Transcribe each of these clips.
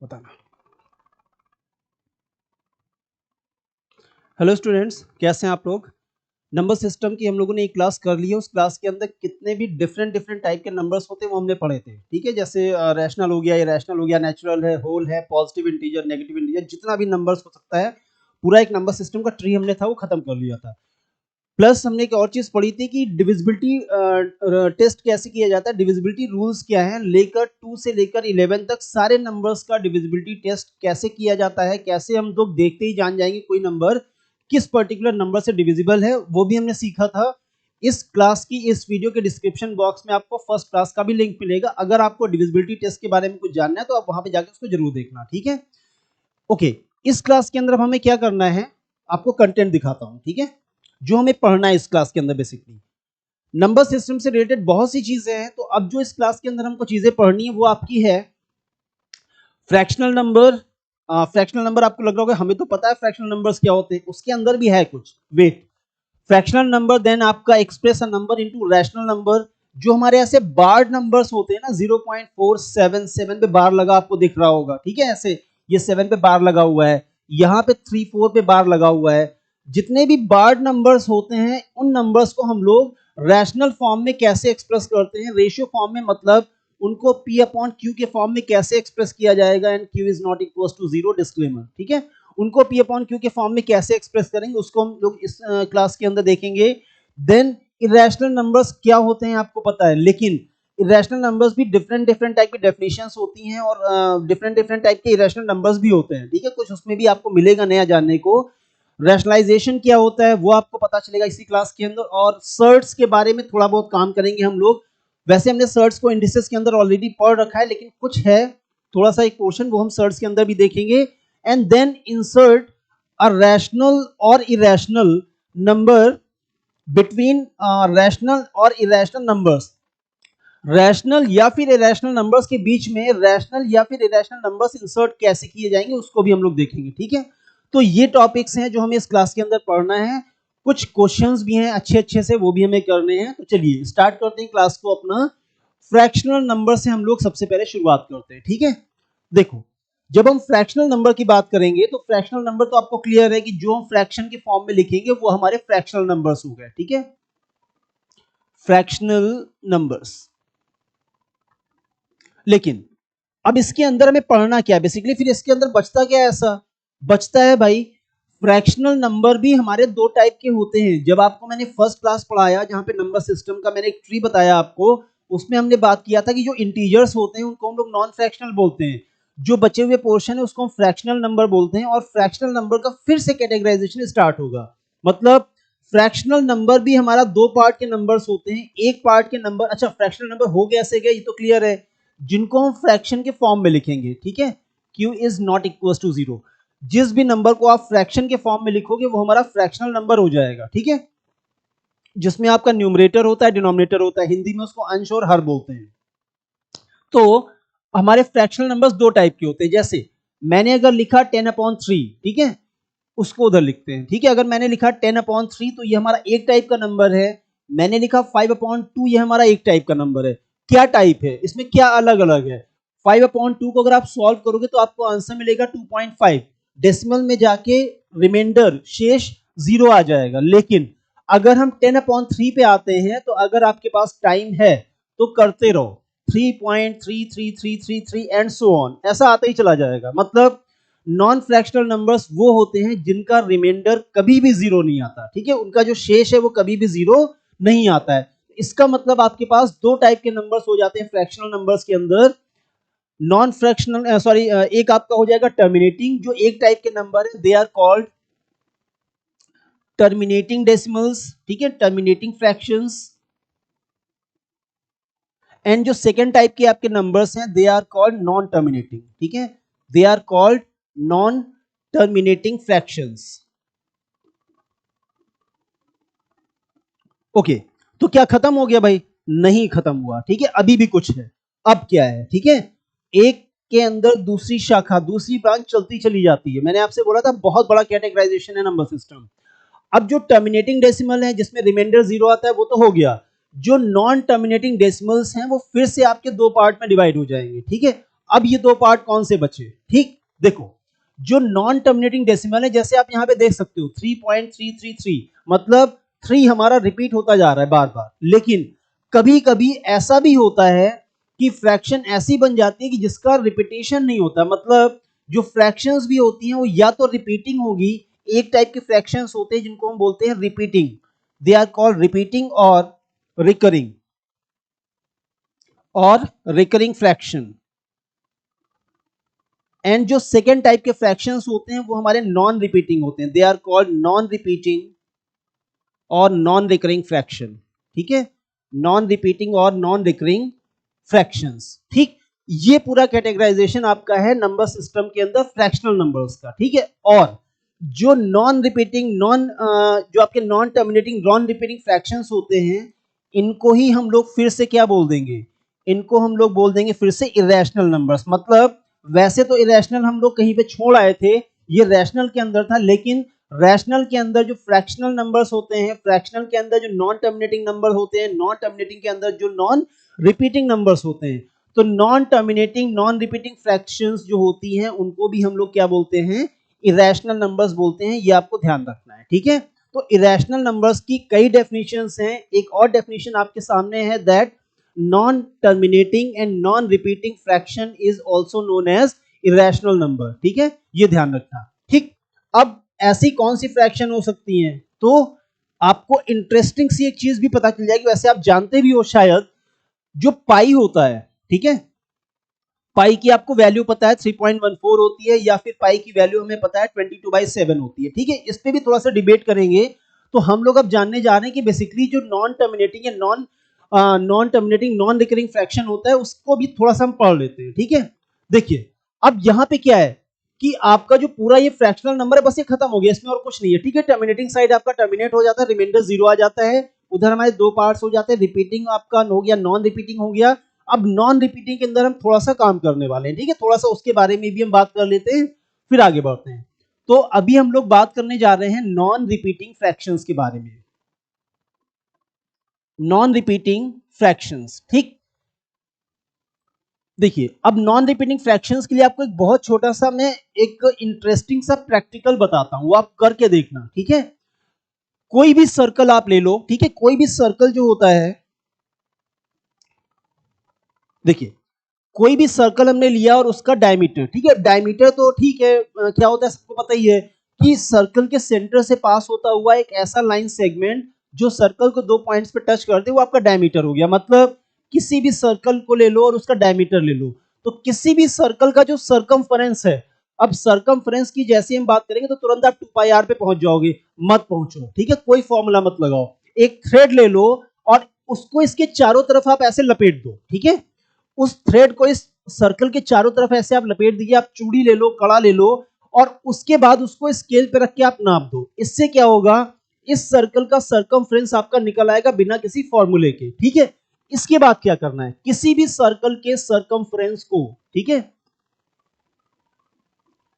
बताना। Hello students, कैसे हैं आप लोग। नंबर सिस्टम की हम लोगों ने एक क्लास कर ली है। उस क्लास के अंदर कितने भी डिफरेंट टाइप के नंबर्स होते हैं वो हमने पढ़े थे। ठीक है, जैसे रैशनल हो गया, इरेशनल हो गया, नेचुरल है, होल है, पॉजिटिव इंटीजर, नेगेटिव इंटीजर, जितना भी नंबर्स हो सकता है पूरा एक नंबर सिस्टम का ट्री हमने था वो खत्म कर लिया था। प्लस हमने एक और चीज पढ़ी थी कि डिविजिबिलिटी टेस्ट कैसे किया जाता है, डिविजिबिलिटी रूल्स क्या है, लेकर 2 से लेकर 11 तक सारे नंबर्स का डिविजिबिलिटी टेस्ट कैसे किया जाता है, कैसे हम लोग देखते ही जान जाएंगे कोई नंबर किस पर्टिकुलर नंबर से डिविजिबल है, वो भी हमने सीखा था। इस क्लास की इस वीडियो के डिस्क्रिप्शन बॉक्स में आपको फर्स्ट क्लास का भी लिंक मिलेगा। अगर आपको डिविजिबिलिटी टेस्ट के बारे में कुछ जानना है तो आप वहां पे जाकर उसको जरूर देखना। ठीक है, ओके। इस क्लास के अंदर हमें क्या करना है, आपको कंटेंट दिखाता हूं। ठीक है, जो हमें पढ़ना है इस क्लास के अंदर बेसिकली नंबर सिस्टम से रिलेटेड बहुत सी चीजें हैं। तो अब जो इस क्लास के अंदर हमको चीजें पढ़नी है वो आपकी है फ्रैक्शनल नंबर। फ्रैक्शनल नंबर आपको लग रहा होगा हमें तो पता है फ्रैक्शनल नंबर्स क्या होते हैं, उसके अंदर भी है कुछ। वेट, फ्रैक्शनल नंबर, देन आपका express a number into rational number. जो हमारे ऐसे बार्ड नंबर्स होते हैं ना, 0.477 पे बार लगा आपको दिख रहा होगा। ठीक है, ऐसे ये 7 पे बार लगा हुआ है, यहाँ पे 3 4 पे बार लगा हुआ है। जितने भी बार्ड नंबर्स होते हैं उन नंबर्स को हम लोग रैशनल फॉर्म में कैसे एक्सप्रेस करते हैं, रेशियो फॉर्म में, मतलब उनको p अपॉन q के फॉर्म में कैसे एक्सप्रेस किया जाएगा, and q is not equal to 0, disclaimer. ठीक है, उनको p अपॉन q के फॉर्म में कैसे एक्सप्रेस करेंगे उसको हम लोग इस क्लास के अंदर देखेंगे। देन इरेशनल नंबर्स क्या होते हैं आपको पता है, लेकिन इरेशनल नंबर्स भी डिफरेंट टाइप की डेफिनेशंस होती हैं और डिफरेंट टाइप के इरेशनल नंबर्स भी होते हैं। ठीक है, कुछ उसमें भी आपको मिलेगा नया जानने को। रैशनलाइजेशन क्या होता है वो आपको पता चलेगा इसी क्लास के अंदर, और सर्ट्स के बारे में थोड़ा बहुत काम करेंगे हम लोग। वैसे हमने सर्ट्स को इंडिसेस के अंदर ऑलरेडी पढ़ रखा है, लेकिन कुछ है थोड़ा सा एक पोर्शन वो हम सर्ट्स के अंदर भी देखेंगे। And then insert a rational और इरेशनल नंबर बिटवीन रैशनल और इरेशनल नंबर्स। रैशनल या फिर इरेशनल नंबर्स के बीच में रैशनल या फिर इरेशनल नंबर्स इंसर्ट कैसे किए जाएंगे उसको भी हम लोग देखेंगे। ठीक है, तो ये टॉपिक्स हैं जो हमें इस क्लास के अंदर पढ़ना है। कुछ क्वेश्चंस भी हैं अच्छे से, वो भी हमें करने हैं। तो चलिए स्टार्ट करते हैं क्लास को अपना। फ्रैक्शनल नंबर से हम लोग सबसे पहले शुरुआत करते हैं। ठीक है, देखो जब हम फ्रैक्शनल नंबर की बात करेंगे तो फ्रैक्शनल नंबर तो आपको क्लियर है कि जो हम फ्रैक्शन के फॉर्म में लिखेंगे वो हमारे फ्रैक्शनल नंबर्स हो गए। ठीक है, फ्रैक्शनल नंबर्स। लेकिन अब इसके अंदर हमें पढ़ना क्या है बेसिकली, फिर इसके अंदर बचता क्या है, ऐसा बचता है भाई फ्रैक्शनल नंबर भी हमारे दो टाइप के होते हैं। जब आपको मैंने फर्स्ट क्लास पढ़ाया जहां पे नंबर सिस्टम का मैंने एक ट्री बताया आपको, उसमें हमने बात किया था कि जो इंटीजर्स होते हैं उनको हम लोग नॉन फ्रैक्शनल बोलते हैं, जो बचे हुए पोर्शन है उसको हम फ्रैक्शनल नंबर बोलते हैं। और फ्रैक्शनल नंबर का फिर से कैटेगराइजेशन स्टार्ट होगा। मतलब फ्रैक्शनल नंबर भी हमारा दो पार्ट के नंबर्स होते हैं। एक पार्ट के नंबर, अच्छा फ्रैक्शनल नंबर हो गया ऐसे गया ये तो क्लियर है, जिनको हम फ्रैक्शन के फॉर्म में लिखेंगे। ठीक है, q is not equal to 0, जिस भी नंबर को आप फ्रैक्शन के फॉर्म में लिखोगे वो हमारा फ्रैक्शनल नंबर हो जाएगा। ठीक है, जिसमें आपका न्यूमरेटर होता है, डिनोमिनेटर होता है, हिंदी में उसको अंश और हर बोलते हैं। तो हमारे फ्रैक्शनल नंबर्स दो टाइप के होते हैं। जैसे मैंने अगर लिखा 10/3, ठीक है, उसको उधर लिखते हैं। ठीक है, अगर मैंने लिखा 10/3 तो ये हमारा एक टाइप का नंबर है। मैंने लिखा 5/2, ये हमारा एक टाइप का नंबर है। क्या टाइप है, इसमें क्या अलग अलग है। 5/2 को अगर आप सॉल्व करोगे तो आपको आंसर मिलेगा 2.5, डेसिमल में जाके रिमाइंडर शेष 0 आ जाएगा। लेकिन अगर हम 10/3 पे आते हैं तो अगर आपके पास टाइम है तो करते रहो, 3.33333 एंड सो ऑन, ऐसा आता ही चला जाएगा। मतलब नॉन फ्रैक्शनल नंबर्स वो होते हैं जिनका रिमाइंडर कभी भी 0 नहीं आता। ठीक है, उनका जो शेष है वो कभी भी 0 नहीं आता है। इसका मतलब आपके पास दो टाइप के नंबर्स हो जाते हैं फ्रैक्शनल नंबर्स के अंदर। नॉन फ्रैक्शनल सॉरी, एक आपका हो जाएगा टर्मिनेटिंग, जो एक टाइप के नंबर है, they are called terminating decimals. ठीक है, टर्मिनेटिंग फ्रैक्शंस। एंड जो सेकेंड टाइप के आपके नंबर्स हैं they are called non terminating. ठीक है, they are called non terminating fractions. Okay, तो क्या खत्म हो गया भाई, नहीं खत्म हुआ। ठीक है, अभी भी कुछ है। अब क्या है, ठीक है, एक के अंदर दूसरी शाखा, दूसरी ब्रांच चलती चली जाती है। मैंने आपसे बोला था बहुत बड़ा कैटेगराइजेशन है नंबर सिस्टम। अब जो टर्मिनेटिंग डेसिमल है जिसमें रिमाइंडर 0 आता है वो तो हो गया। जो नॉन टर्मिनेटिंग डेसिमल्स हैं वो फिर से आपके दो पार्ट में डिवाइड हो जाएंगे। ठीक है, अब ये दो पार्ट कौन से बचे? ठीक, देखो जो नॉन टर्मिनेटिंग डेसिमल है, जैसे आप यहाँ पे देख सकते हो 3.333, मतलब 3 हमारा रिपीट होता जा रहा है बार बार, लेकिन कभी कभी ऐसा भी होता है कि फ्रैक्शन ऐसी बन जाती है कि जिसका रिपीटेशन नहीं होता, मतलब जो फ्रैक्शंस भी होती हैं वो या तो रिपीटिंग होगी, एक टाइप के फ्रैक्शंस होते हैं जिनको हम बोलते हैं repeating, they are called repeating और रिकरिंग फ्रैक्शन। एंड जो सेकेंड टाइप के फ्रैक्शंस होते हैं वो हमारे नॉन रिपीटिंग होते हैं, they are called non repeating और नॉन रिकरिंग फ्रैक्शन। ठीक है, नॉन रिपीटिंग और नॉन रिकरिंग फ्रैक्शंस। ठीक, ये पूरा कैटेगराइजेशन आपका है नंबर सिस्टम के अंदर फ्रैक्शनल नंबर्स का। ठीक है, और जो नॉन रिपीटिंग जो आपके non terminating non repeating fractions होते हैं, इनको ही हम लोग फिर से क्या बोल देंगे? इनको हम लोग बोल देंगे फिर से इरेशनल नंबर्स। मतलब वैसे तो इरेशनल हम लोग कहीं पे छोड़ आए थे, ये रैशनल के अंदर था, लेकिन रैशनल के अंदर जो फ्रैक्शनल नंबर्स होते हैं, फ्रैक्शनल के अंदर जो नॉन टर्मिनेटिंग नंबर होते हैं, नॉन टर्मिनेटिंग के अंदर जो नॉन रिपीटिंग नंबर्स होते हैं, तो non terminating non repeating fractions जो होती हैं उनको भी हम लोग क्या बोलते हैं? इरेशनल नंबर्स बोलते हैं। ये आपको ध्यान रखना है। ठीक है, तो इरेशनल नंबर्स की कई डेफिनेशंस हैं। एक और डेफिनेशन आपके सामने है, that non terminating and non repeating fraction is also known as irrational number. ठीक है, ये ध्यान रखना। ठीक, अब ऐसी कौन सी फ्रैक्शन हो सकती हैं? तो आपको इंटरेस्टिंग सी एक चीज भी पता चल जाएगी, वैसे आप जानते भी हो शायद, जो पाई होता है, ठीक है, पाई की आपको वैल्यू पता है 3.14 होती है, या फिर पाई की वैल्यू हमें पता है 22/7 होती है। ठीक है, इस पे भी थोड़ा सा डिबेट करेंगे। तो हम लोग अब जानने जा रहे हैं कि बेसिकली जो नॉन टर्मिनेटिंग या non terminating non recurring fraction होता है उसको भी थोड़ा सा हम पढ़ लेते हैं। ठीक है, देखिए अब यहाँ पे क्या है कि आपका जो पूरा ये फ्रैक्शनल नंबर है बस ये खत्म हो गया, इसमें और कुछ नहीं है। ठीक है, टर्मिनेटिंग साइड आपका टर्मिनेट हो जाता है, रिमाइंडर 0 आ जाता है, उधर हमारे दो पार्ट्स हो जाते हैं, रिपीटिंग आपका हो गया, नॉन रिपीटिंग हो गया। अब नॉन रिपीटिंग के अंदर हम थोड़ा सा काम करने वाले हैं। ठीक है, थोड़ा सा उसके बारे में भी हम बात कर लेते हैं, फिर आगे बढ़ते हैं। तो अभी हम लोग बात करने जा रहे हैं नॉन रिपीटिंग फ्रैक्शंस के बारे में, नॉन रिपीटिंग फ्रैक्शंस। ठीक, देखिए अब नॉन रिपीटिंग फ्रैक्शंस के लिए आपको एक बहुत छोटा सा मैं एक इंटरेस्टिंग सा प्रैक्टिकल बताता हूं, आप करके देखना। ठीक है, कोई भी सर्कल आप ले लो। ठीक है, कोई भी सर्कल जो होता है, देखिए कोई भी सर्कल हमने लिया और उसका डायमीटर, ठीक है, डायमीटर तो ठीक है, क्या होता है सबको पता ही है कि सर्कल के सेंटर से पास होता हुआ एक ऐसा लाइन सेगमेंट जो सर्कल को दो पॉइंट्स पे टच करते, वो आपका डायमीटर हो गया। मतलब किसी भी सर्कल को ले लो और उसका डायमीटर ले लो, तो किसी भी सर्कल का जो सरकमफेरेंस है, अब सरकमफेरेंस की जैसे हम बात करेंगे तो तुरंत आप 2πr पे पहुंच जाओगे, मत पहुंचो। ठीक है, कोई फॉर्मूला मत लगाओ, एक थ्रेड ले लो और उसको इसके चारों तरफ आप ऐसे लपेट दो। ठीक है, उस थ्रेड को इस सर्कल के चारों तरफ ऐसे आप लपेट दीजिए, आप चूड़ी ले लो, कड़ा ले लो, और उसके बाद उसको स्केल पे रख के आप नाप दो। इससे क्या होगा, इस सर्कल का सरकमफ्रेंस आपका निकल आएगा बिना किसी फॉर्मूले के। ठीक है, इसके बाद क्या करना है, किसी भी सर्कल के सरकमफ्रेंस को, ठीक है,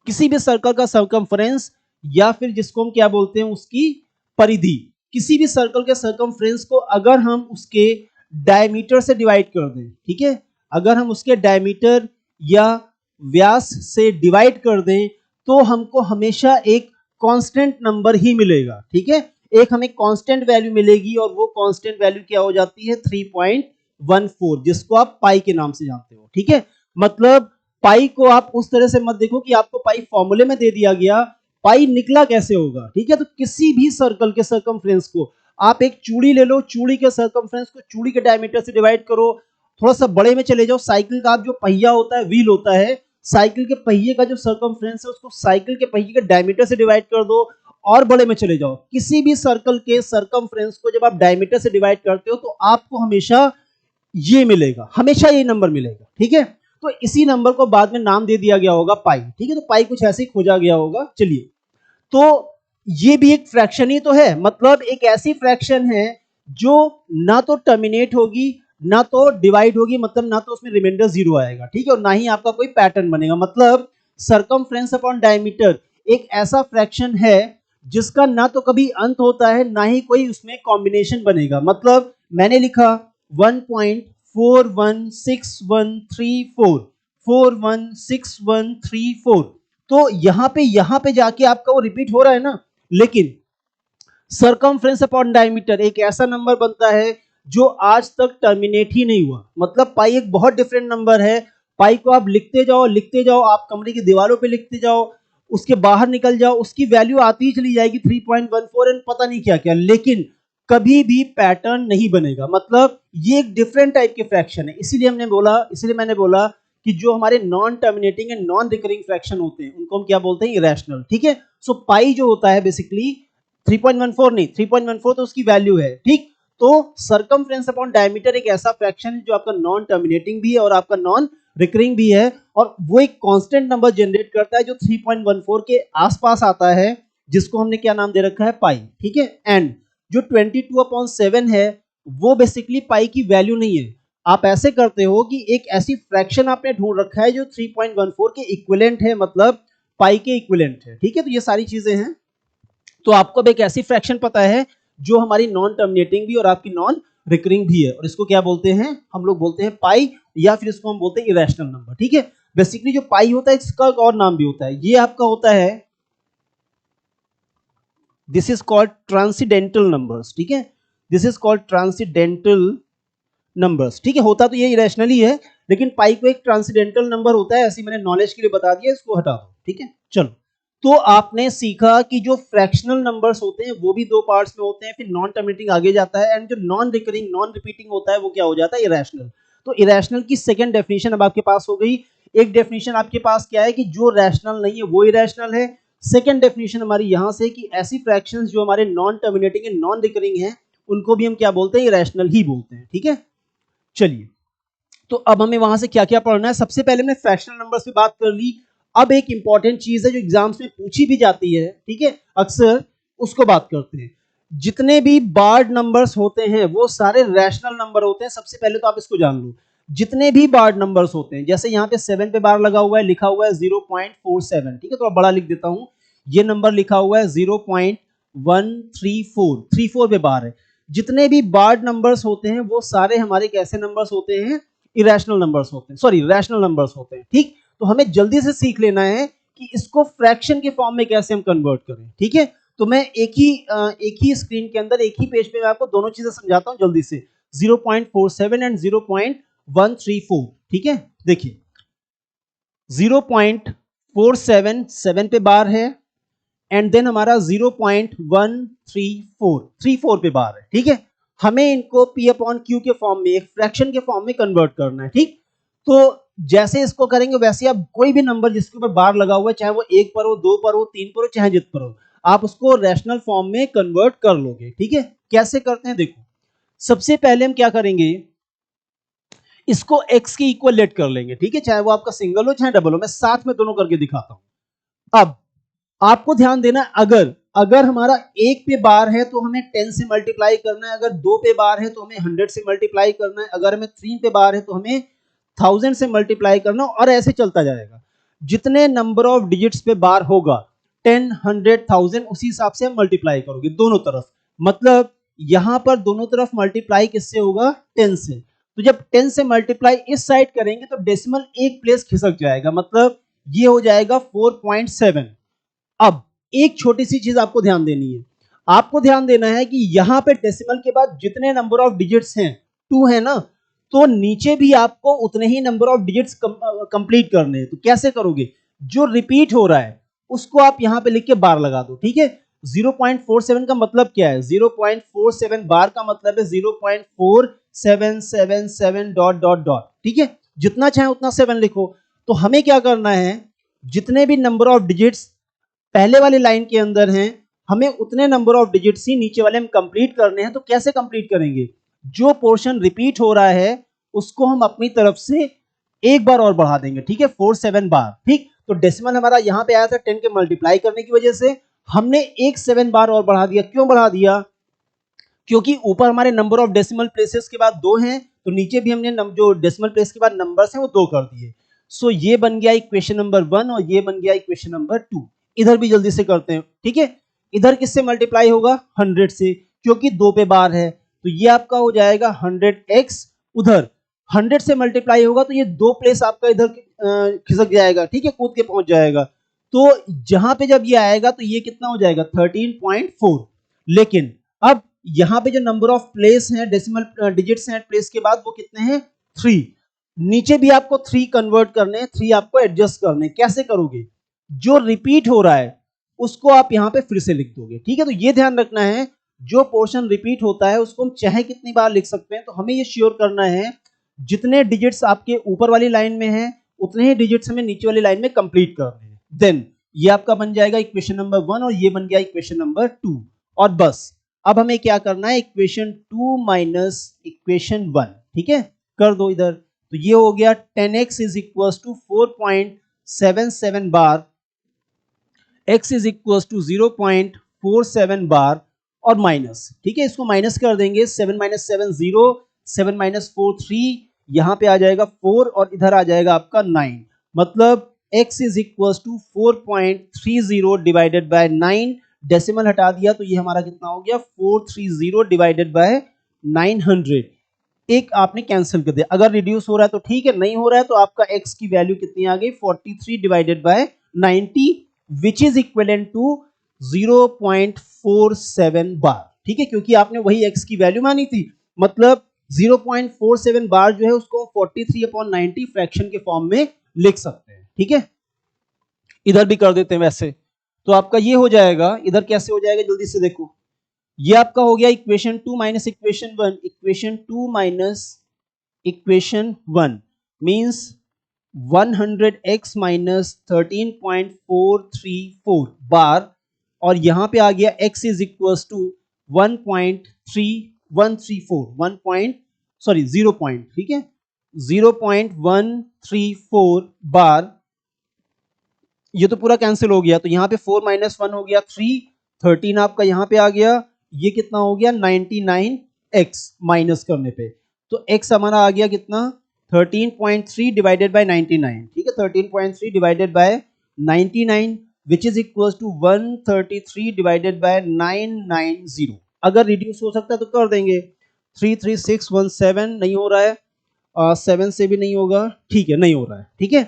किसी भी सर्कल का सरकमफ्रेंस या फिर जिसको हम क्या बोलते हैं उसकी परिधि, किसी भी सर्कल के सरकमफ्रेंस को अगर हम उसके डायमीटर से डिवाइड कर दें, ठीक है, अगर हम उसके डायमीटर या व्यास से डिवाइड कर दें, तो हमको हमेशा एक कांस्टेंट नंबर ही मिलेगा। ठीक है, एक हमें कांस्टेंट वैल्यू मिलेगी और वो कांस्टेंट वैल्यू क्या हो जाती है 3.14, जिसको आप पाई के नाम से जानते हो। ठीक है, मतलब पाई को आप उस तरह से मत देखो कि आपको पाई फॉर्मूले में दे दिया गया, पाई निकला कैसे होगा। ठीक है, तो किसी भी सर्कल के सरकमफ्रेंस को आप एक चूड़ी ले लो, चूड़ी के सरकमफ्रेंस को चूड़ी के डायमीटर से डिवाइड करो, थोड़ा सा बड़े में चले जाओ, साइकिल का जो पहिया होता है, व्हील होता है, साइकिल के पहिए का जो सरकमफ्रेंस है उसको साइकिल के पहिए के डायमीटर से डिवाइड कर दो, और बड़े में चले जाओ, किसी भी सर्कल के सरकमफ्रेंस को जब आप डायमीटर से डिवाइड करते हो तो आपको हमेशा ये मिलेगा, हमेशा ये नंबर मिलेगा। ठीक है, तो इसी नंबर को बाद में नाम दे दिया गया होगा पाई। ठीक है, तो पाई कुछ ऐसे ही खोजा गया होगा। चलिए, तो ये भी एक फ्रैक्शन ही तो है, मतलब एक ऐसी फ्रैक्शन है जो ना तो टर्मिनेट होगी ना तो डिवाइड होगी, मतलब ना तो उसमें रिमाइंडर 0 आएगा। ठीक है, और ना ही आपका कोई पैटर्न बनेगा। मतलब सरकमफ्रेंस अपॉन डायमीटर एक ऐसा फ्रैक्शन है जिसका ना तो कभी अंत होता है ना ही कोई उसमें कॉम्बिनेशन बनेगा। मतलब मैंने लिखा 1.41614, 416134। तो यहाँ पे जाके आपका वो रिपीट हो रहा है ना, लेकिन सरकमफ्रेंस अपॉन डायमीटर एक ऐसा नंबर बनता है जो आज तक टर्मिनेट ही नहीं हुआ। मतलब पाई एक बहुत डिफरेंट नंबर है। पाई को आप लिखते जाओ, आप कमरे की दीवारों पे लिखते जाओ, उसके बाहर निकल जाओ, उसकी वैल्यू आती ही चली जाएगी 3.14 एंड पता नहीं क्या क्या, लेकिन कभी भी पैटर्न नहीं बनेगा। मतलब ये एक डिफरेंट टाइप के फ्रैक्शन है। इसीलिए मैंने बोला कि जो हमारे non terminating and non recurring fraction होते हैं उनको हम क्या बोलते हैं, इरेशनल। ठीक है, सो पाई जो होता है बेसिकली 3.14 नहीं, 3.14 तो उसकी वैल्यू है, ठीक। तो सरकमफ्रेंस अपॉन डायमीटर एक ऐसा फ्रैक्शन है जो आपका नॉन टर्मिनेटिंग भी है और आपका नॉन रिकरिंग भी है, और वो एक कांस्टेंट नंबर जनरेट करता है जो 3.14 के आसपास आता है, जिसको हमने क्या नाम दे रखा है, पाई। ठीक है, एंड जो 22/7 है वो बेसिकली पाई की वैल्यू नहीं है। आप ऐसे करते हो कि एक ऐसी फ्रैक्शन आपने ढूंढ रखा है जो 3.14 के इक्विवेलेंट है, मतलब पाई के इक्विवेलेंट है। ठीक है, तो ये सारी चीजें हैं। तो आपको अब एक ऐसी फ्रैक्शन पता है जो हमारी नॉन टर्मिनेटिंग भी और आपकी नॉन रिकरिंग भी है, और इसको क्या बोलते हैं, हम लोग बोलते हैं पाई, या फिर इसको हम बोलते हैं इरेशनल नंबर। ठीक है, बेसिकली जो पाई होता है इसका एक और नाम भी होता है, ये आपका होता है, this is called transcendental numbers. ठीक है, this is called transcendental numbers. ठीक है, होता तो ये इरेशनल ही है, लेकिन पाई को एक ट्रांसीडेंटल नंबर होता है, ऐसे मैंने नॉलेज के लिए बता दिया, इसको हटा दो। ठीक है, चलो। तो आपने सीखा कि जो फ्रैक्शनल नंबर्स होते हैं वो भी दो पार्ट्स में होते हैं, फिर नॉन टर्मिनेटिंग आगे जाता है, एंड जो नॉन रिकरिंग नॉन रिपीटिंग होता है वो क्या हो जाता है, इरेशनल। तो इरेशनल की सेकंड डेफिनेशन अब आपके पास हो गई। एक डेफिनेशन आपके पास क्या है कि जो रैशनल नहीं है वो इरेशनल है। सेकंड डेफिनेशन हमारी यहां से कि ऐसी फ्रैक्शंस जो हमारे non terminating and non recurring हैं उनको भी हम क्या बोलते हैं, इरेशनल ही बोलते हैं। ठीक है, चलिए, तो अब हमें वहां से क्या क्या पढ़ना है। सबसे पहले हमने फ्रैक्शनल नंबर्स पे बात कर ली। अब एक इंपॉर्टेंट चीज है जो एग्जाम्स में पूछी भी जाती है, ठीक है, अक्सर, उसको बात करते हैं। जितने भी बार्ड नंबर्स होते हैं वो सारे रैशनल नंबर होते हैं। सबसे पहले तो आप इसको जान लो, जितने भी बार्ड नंबर्स होते हैं, जैसे यहाँ पे 7 पे बार लगा हुआ है, लिखा हुआ है 0.47, ठीक है, तो बड़ा लिख देता हूं, ये नंबर लिखा हुआ है 0.134, 34 पे बार है। जितने भी बार्ड नंबर्स होते हैं वो सारे हमारे कैसे नंबर्स होते हैं, इरेशनल नंबर्स होते हैं, सॉरी रैशनल नंबर्स होते हैं। ठीक, तो हमें जल्दी से सीख लेना है कि इसको फ्रैक्शन के फॉर्म में कैसे हम कन्वर्ट करें। ठीक है, तो मैं एक ही स्क्रीन के अंदर एक ही पेज पे मैं आपको दोनों चीजें समझाता हूं जल्दी से, 0.47 एंड 0.134। ठीक है, देखिए 0.47 7 पे बार है, एंड देन हमारा 0.134 पे बार है। ठीक है, हमें इनको P अपॉन Q के फॉर्म में, एक फ्रैक्शन के फॉर्म में कन्वर्ट करना है। ठीक, तो जैसे इसको करेंगे वैसे आप कोई भी नंबर जिसके ऊपर बार लगा हुआ है, चाहे वो 1 पर हो, 2 पर हो, 3 पर हो, चाहे जित पर हो, आप उसको रैशनल फॉर्म में कन्वर्ट कर लोगे। ठीक है, कैसे करते हैं देखो, सबसे पहले हम क्या करेंगे, इसको x के इक्वल लेट कर लेंगे। ठीक है, चाहे वो आपका सिंगल हो चाहे डबल हो, मैं साथ में दोनों करके दिखाता हूं। अब आपको ध्यान देना, अगर हमारा 1 पे बार है तो हमें 10 से मल्टीप्लाई करना है, अगर 2 पे बार है तो हमें 100 से मल्टीप्लाई करना है, अगर हमें 3 पे बार है तो हमें 1000 से मल्टीप्लाई करना, और ऐसे चलता जाएगा। जितने नंबर ऑफ डिजिट्स पे बार होगा 10, 100, 1000 उसी हिसाब से हम मल्टीप्लाई करोगे दोनों तरफ। मतलब यहां पर दोनों तरफ मल्टीप्लाई किससे होगा, 10 से। तो जब 10 से मल्टीप्लाई इस साइड करेंगे तो डेसिमल एक प्लेस खिसक जाएगा, मतलब ये हो जाएगा 4.7। अब एक छोटी सी चीज आपको ध्यान देनी है, आपको ध्यान देना है कि यहां पे डेसिमल के बाद जितने नंबर ऑफ डिजिट्स हैं 2 है ना, तो नीचे भी आपको उतने ही नंबर ऑफ डिजिट्स कंप्लीट करने हैं। तो कैसे करोगे, जो रिपीट हो रहा है उसको आप यहां पे लिख के बार लगा दो। ठीक है, 0.47 का मतलब क्या है, 0.47 बार का मतलब है 0.4777 डॉट डॉट डॉट। ठीक है, जितना चाहे उतना 7 लिखो। तो हमें क्या करना है, जितने भी नंबर ऑफ डिजिट्स पहले वाले लाइन के अंदर हैं, हमें उतने नंबर ऑफ डिजिट्स ही नीचे वाले हम कंप्लीट करने हैं। तो कैसे कंप्लीट करेंगे, जो पोर्शन रिपीट हो रहा है उसको हम अपनी तरफ से एक बार और बढ़ा देंगे। ठीक है, 47 बार। ठीक, तो डेसिमल हमारा यहां पे आया था 10 के मल्टीप्लाई करने की वजह से, हमने एक 7 बार और बढ़ा दिया। क्यों बढ़ा दिया, क्योंकि ऊपर हमारे नंबर ऑफ डेसिमल प्लेसेस के बाद 2 हैं, तो नीचे भी हमने जो डेसिमल प्लेस के बाद नंबर्स हैं वो 2 कर दिए। सो ये बन गया इक्वेशन नंबर 1 और ये बन गया इक्वेशन नंबर 2। इधर भी जल्दी से करते हैं। ठीक है, इधर किससे मल्टीप्लाई होगा, 100 से, क्योंकि 2 पे बार है, तो ये आपका हो जाएगा 100x, उधर 100 से मल्टीप्लाई होगा तो ये 2 प्लेस आपका इधर खिसक जाएगा, ठीक है, कूद के पहुंच जाएगा। तो जहां पे जब ये आएगा तो ये कितना हो जाएगा 13.4। लेकिन अब यहाँ पे जो नंबर ऑफ प्लेस हैं, डेसिमल डिजिट्स हैं प्लेस के बाद, वो कितने हैं 3। नीचे भी आपको 3 कन्वर्ट करने हैं, 3 आपको एडजस्ट करने। कैसे करोगे? जो रिपीट हो रहा है उसको आप यहाँ पे फिर से लिख दोगे, ठीक है। तो ये ध्यान रखना है, जो पोर्शन रिपीट होता है उसको हम चाहे कितनी बार लिख सकते हैं। तो हमें ये श्योर करना है जितने डिजिट्स आपके ऊपर वाली लाइन में हैं उतने ही डिजिट्स हमें नीचे वाली लाइन में कंप्लीट करने हैं। देन ये आपका बन जाएगा इक्वेशन नंबर 1 और ये बन गया इक्वेशन नंबर 2। और बस अब हमें क्या करना है, इक्वेशन 2 माइनस इक्वेशन 1, ठीक है, कर दो इधर। तो ये हो गया 10x is equal to 4.77 bar, x is equal to 0.47 bar और माइनस, ठीक है, इसको माइनस कर देंगे। 7 माइनस 7 0, 7 माइनस 4 3, यहाँ पे आ जाएगा 4 और इधर आ जाएगा आपका 9। मतलब x is equal to 4.30 divided by 9, decimal हटा दिया तो ये हमारा कितना हो गया 430 डिवाइडेड बाय 900। एक आपने कैंसिल कर दिया। अगर रिड्यूस हो रहा है तो ठीक है, नहीं हो रहा है तो आपका x की वैल्यू कितनी आ गई 43 divided by 90 which is equivalent to 0.47 bar, ठीक है, क्योंकि आपने वही x की वैल्यू मानी थी। मतलब 0.47 बार जो है उसको 43/90 फ्रैक्शन के फॉर्म में लिख सकते हैं, ठीक है। इधर भी कर देते हैं वैसे, तो आपका ये हो जाएगा। इधर कैसे हो जाएगा जल्दी से देखो, ये आपका हो गया equation 2 minus equation 1। Equation 2 minus equation 1 means 100x minus 13.434 बार, और यहां पे आ गया x इज इक्वल टू 0 ठीक है 0.134 बार। ये तो पूरा कैंसिल हो गया, तो यहाँ पे 4 माइनस 1 हो गया 3, 13 आपका यहाँ पे आ गया। ये कितना हो गया 99x माइनस करने पे, तो x हमारा आ गया कितना 13.3 डिवाइडेड बाय 99, ठीक है, 13.3 divided by 99 which is equal to 133 divided by 990। अगर रिड्यूस हो सकता है तो कर देंगे। 33617 नहीं हो रहा है, 7 से भी नहीं होगा, ठीक है, नहीं हो रहा है, ठीक है।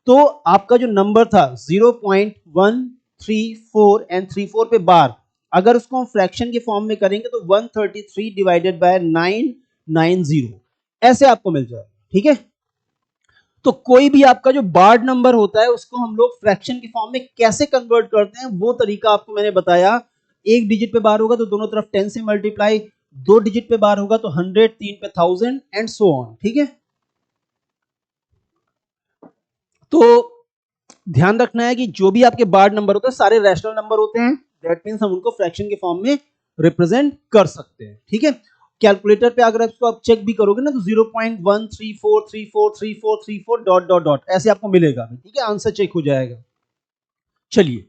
तो आपका जो नंबर था 0.134 एंड 34 पे बार, अगर उसको हम फ्रैक्शन के फॉर्म में करेंगे तो 133 डिवाइडेड बाय 990 ऐसे आपको मिल जाएगा, ठीक है। तो कोई भी आपका जो बार्ड नंबर होता है उसको हम लोग फ्रैक्शन के फॉर्म में कैसे कन्वर्ट करते हैं वो तरीका आपको मैंने बताया। एक डिजिट पे बार होगा तो दोनों तरफ 10 से मल्टीप्लाई, 2 डिजिट पे बार होगा तो 100, 3 पे 1000 एंड सो ऑन, ठीक है। तो ध्यान रखना है कि जो भी आपके बार्ड नंबर होते हैं सारे रैशनल नंबर होते हैं, दैट मींस हम उनको फ्रैक्शन के फॉर्म में रिप्रेजेंट कर सकते हैं, ठीक है। कैलकुलेटर पे अगर इसको आप चेक भी करोगे ना तो 0.134343434 डॉट डॉट डॉट ऐसे आपको मिलेगा, ठीक है, आंसर चेक हो जाएगा। चलिए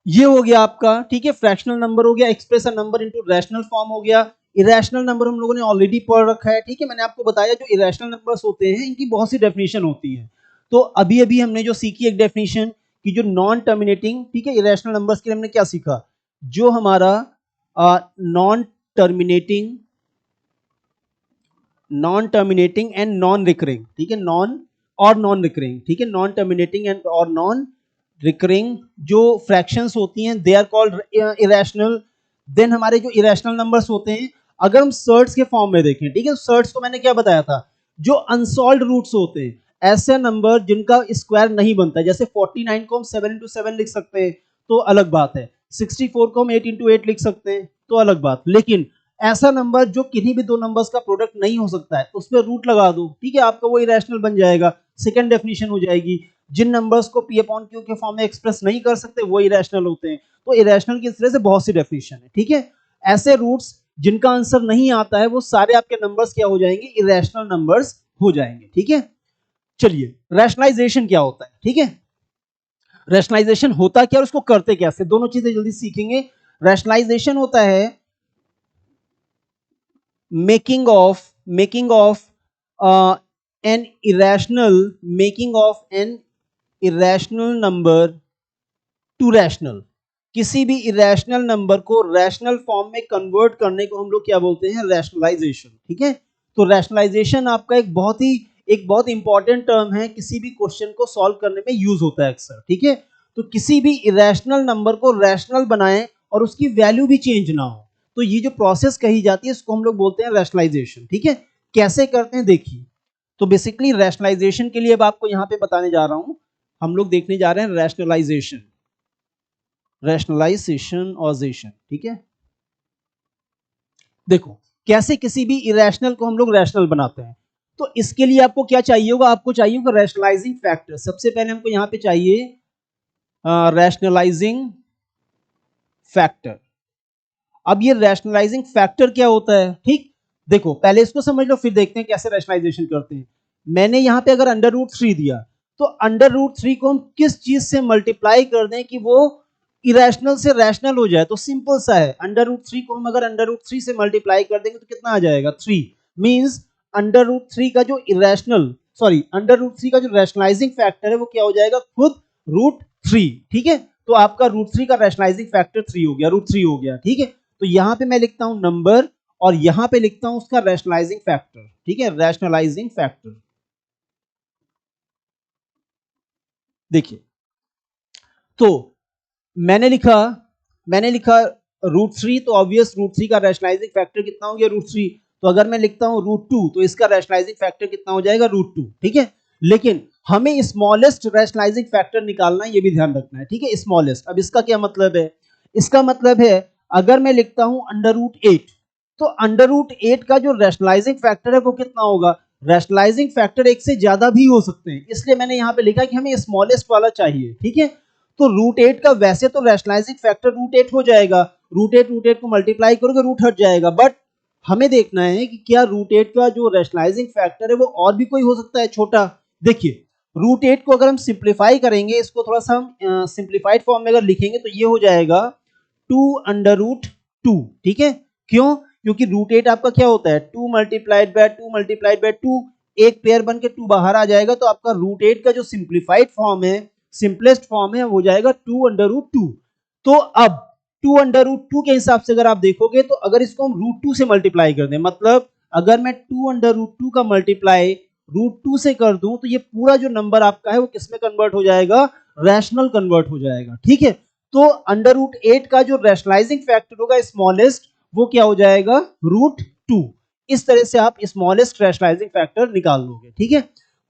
ये हो गया आपका, ठीक है, फ्रैक्शनल नंबर हो गया, express a number into rational form हो गया। इरेशनल नंबर हम लोगों ने ऑलरेडी पढ़ रखा है, ठीक है, मैंने आपको बताया जो इरेशनल नंबर्स होते हैं इनकी बहुत सी डेफिनेशन होती है। तो अभी अभी हमने जो सीखी एक डेफिनेशन कि जो नॉन टर्मिनेटिंग, ठीक है, इरेशनल नंबर्स के लिए हमने क्या सीखा, जो हमारा non terminating and non recurring, ठीक है, नॉन रिकरिंग, ठीक है, नॉन टर्मिनेटिंग एंड और नॉन रिकरिंग जो फ्रैक्शंस होती हैं they are called irrational. Then हमारे जो इरेशनल नंबर्स होते हैं अगर हम सर्ट्स के फॉर्म में देखें, ठीक है, सर्ट्स को मैंने क्या बताया था, जो अनसॉल्व्ड रूट्स होते हैं, ऐसे नंबर जिनका स्क्वायर नहीं बनता, जैसे 49 को हम 7 into 7 लिख सकते हैं तो अलग बात है, 64 को हम 8 into 8 लिख सकते हैं तो अलग बात। लेकिन ऐसा नंबर जो किन्हीं भी दो नंबर्स का प्रोडक्ट नहीं हो सकता है उस पर रूट लगा दो, ठीक है, आपका वो इरेशनल बन जाएगा। सेकंड डेफिनेशन हो जाएगी, जिन नंबर्स को p अपॉन q के फॉर्म में एक्सप्रेस नहीं कर सकते वो इरेशनल होते हैं। तो इरेशनल की इस तरह से बहुत सी डेफिनेशन है, ठीक है। ऐसे रूट्स जिनका आंसर नहीं आता है वो सारे आपके नंबर्स क्या हो जाएंगे, इरेशनल नंबर्स हो जाएंगे, ठीक है। चलिए रैशनलाइजेशन क्या होता है, ठीक है, रैशनलाइजेशन होता क्या और उसको करते कैसे, दोनों चीजें जल्दी सीखेंगे। रैशनलाइजेशन होता है making of an irrational number to rational, किसी भी इरेशनल नंबर को रैशनल फॉर्म में कन्वर्ट करने को हम लोग क्या बोलते हैं, रैशनलाइजेशन, ठीक है। तो रैशनलाइजेशन आपका एक बहुत इंपॉर्टेंट टर्म है, किसी भी क्वेश्चन को सॉल्व करने में यूज होता है अक्सर, ठीक है। तो किसी भी इरेशनल नंबर को रैशनल बनाएं और उसकी वैल्यू भी चेंज ना हो, तो ये जो प्रोसेस कही जाती है इसको हम लोग बोलते हैं रैशनलाइजेशन, ठीक है। कैसे करते हैं देखिए, तो बेसिकली रैशनलाइजेशन के लिए अब आपको यहां पे बताने जा रहा हूं, हम लोग देखने जा रहे हैं रैशनलाइजेशन, ऑजेशन, ठीक है। देखो कैसे किसी भी इरेशनल को हम लोग रैशनल बनाते हैं। तो इसके लिए आपको क्या चाहिए होगा, आपको चाहिए होगा रैशनलाइजिंग फैक्टर। सबसे पहले हमको यहां पे चाहिए रैशनलाइजिंग फैक्टर। अब ये रैशनलाइजिंग फैक्टर क्या होता है, ठीक। देखो पहले इसको समझ लो, फिर देखते हैं कैसे रैशनलाइजेशन करते हैं। मैंने यहां पे अगर अंडर रूट 3 दिया, तो अंडर रूट 3 को हम किस चीज से मल्टीप्लाई कर दें कि वो इरेशनल से रैशनल हो जाए। तो सिंपल सा है, अंडर रूट 3 को हम अगर अंडर रूट 3 से मल्टीप्लाई कर देंगे तो कितना आ जाएगा 3। मींस अंडर रूट 3 का जो अंडर रूट 3 का जो रैशनलाइजिंग फैक्टर है वो क्या हो जाएगा, खुद रूट 3, ठीक है। तो आपका रूट 3 का रैशनलाइजिंग फैक्टर 3 हो गया, रूट 3 हो गया, ठीक है। तो यहां पे मैं लिखता हूं नंबर और यहां पे लिखता हूं उसका रैशनलाइजिंग फैक्टर, ठीक है, रैशनलाइजिंग फैक्टर। देखिए तो मैंने लिखा रूट 3, तो ऑब्वियस रूट 3 का रैशनलाइजिंग फैक्टर कितना हो गया, रूट 3। तो अगर मैं लिखता हूं रूट 2, तो इसका रैशनलाइजिंग फैक्टर कितना हो जाएगा, रूट 2, ठीक है। लेकिन हमें स्मॉलेस्ट रैशनलाइजिंग फैक्टर निकालना है, ये भी ध्यान रखना है, ठीक है, स्मॉलेस्ट। अब इसका क्या मतलब है, इसका मतलब है अगर मैं लिखता हूं अंडर रूट 8, तो अंडर रूट 8 का जो रैशनलाइजिंग फैक्टर है वो कितना होगा, रैशनलाइजिंग फैक्टर एक से ज्यादा भी हो सकते हैं, इसलिए मैंने यहां पे लिखा कि हमें स्मॉलेस्ट वाला चाहिए, ठीक है। तो रूट 8 का वैसे तो रैशनलाइजिंग फैक्टर रूट 8 हो जाएगा, रूट 8 को मल्टीप्लाई करोगे रूट हट जाएगा, बट हमें देखना है कि क्या रूट 8 का जो रैशनलाइजिंग फैक्टर है वो और भी कोई हो सकता है छोटा। देखिए रूट 8 को अगर हम सिंप्लीफाई करेंगे, इसको थोड़ा सा हम सिंप्लीफाइड फॉर्म में अगर लिखेंगे तो ये हो जाएगा 2 अंडर रूट 2, ठीक है। क्यों, क्योंकि रूट 8 आपका क्या होता है, 2 मल्टीप्लाइड बाय 2 मल्टीप्लाइड बाय 2, एक पेयर बन के 2 बाहर आ जाएगा, तो आपका रूट 8 का जो सिंप्लीफाइड फॉर्म है, सिंपलेस्ट फॉर्म है, हो जाएगा 2 अंडर रूट 2। तो अब 2 अंडर रूट 2 के हिसाब से अगर आप देखोगे, तो अगर इसको हम रूट 2 से मल्टीप्लाई कर दें, मतलब अगर मैं 2 अंडर रूट 2 का मल्टीप्लाई रूट 2 से कर दूं, तो ये पूरा जो नंबर आपका है वो किसमें कन्वर्ट हो जाएगा, रैशनल कन्वर्ट हो जाएगा, ठीक है। तो अंडर रूट 8 का जो रैशनलाइजिंग फैक्टर होगा स्मॉलेस्ट, वो क्या हो जाएगा, रूट 2। इस तरह से आप स्मॉलेस्ट रैशनलाइजिंग फैक्टर निकाल लोगे, ठीक है।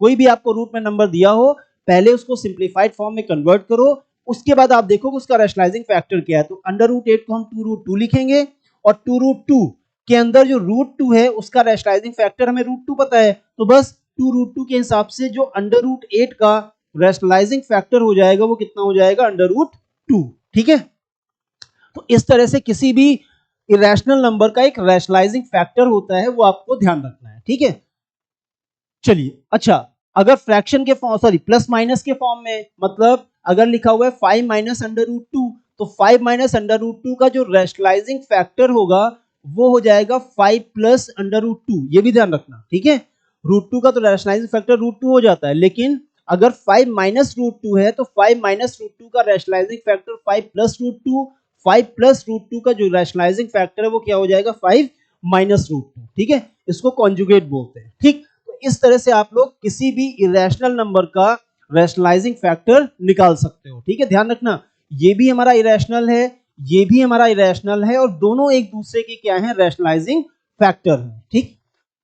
कोई भी आपको रूट में नंबर दिया हो, पहले उसको सिंप्लीफाइड फॉर्म में कन्वर्ट करो, उसके बाद आप देखो उसका रैशनलाइजिंग फैक्टर क्या है। तो अंडर रूट 8 को हम 2 रूट 2 लिखेंगे, और 2 रूट 2 के अंदर जो रूट 2 है उसका रैशनलाइजिंग फैक्टर हमें रूट 2 पता है, तो बस 2 रूट 2 के हिसाब से जो अंडर रूट 8 का रैशनलाइजिंग फैक्टर हो जाएगा वो कितना हो जाएगा, अंडर रूट 2, ठीक है। तो इस तरह से किसी भी इरेशनल नंबर का एक रैशनलाइजिंग फैक्टर होता है, वो आपको ध्यान रखना है, ठीक है। चलिए अच्छा, अगर फ्रैक्शन के फॉर्म, सॉरी प्लस माइनस के फॉर्म में, मतलब अगर लिखा हुआ है 5 माइनस अंडर रूट 2, तो 5 माइनस अंडर रूट 2 का जो रैशनलाइजिंग फैक्टर होगा वो हो जाएगा 5 प्लस अंडर रूट 2, ये भी ध्यान रखना, ठीक है। रूट 2 का तो रैशनलाइजिंग फैक्टर रूट 2 हो जाता है, लेकिन अगर 5 माइनस रूट 2 है तो 5 माइनस रूट 2 का rationalising factor 5 plus root 2, 5 plus root 2 का जो रैशनलाइजिंग फैक्टर है वो क्या हो जाएगा, 5 माइनस रूट 2, ठीक है। इसको कॉन्जुगेट बोलते हैं, ठीक। इस तरह से आप लोग किसी भी इरेशनल नंबर का रैशनलाइजिंग फैक्टर निकाल सकते हो, ठीक है। ध्यान रखना, ये भी हमारा इरेशनल है, ये भी हमारा इरेशनल है, और दोनों एक दूसरे के क्या है, रैशनलाइजिंग फैक्टर है, ठीक।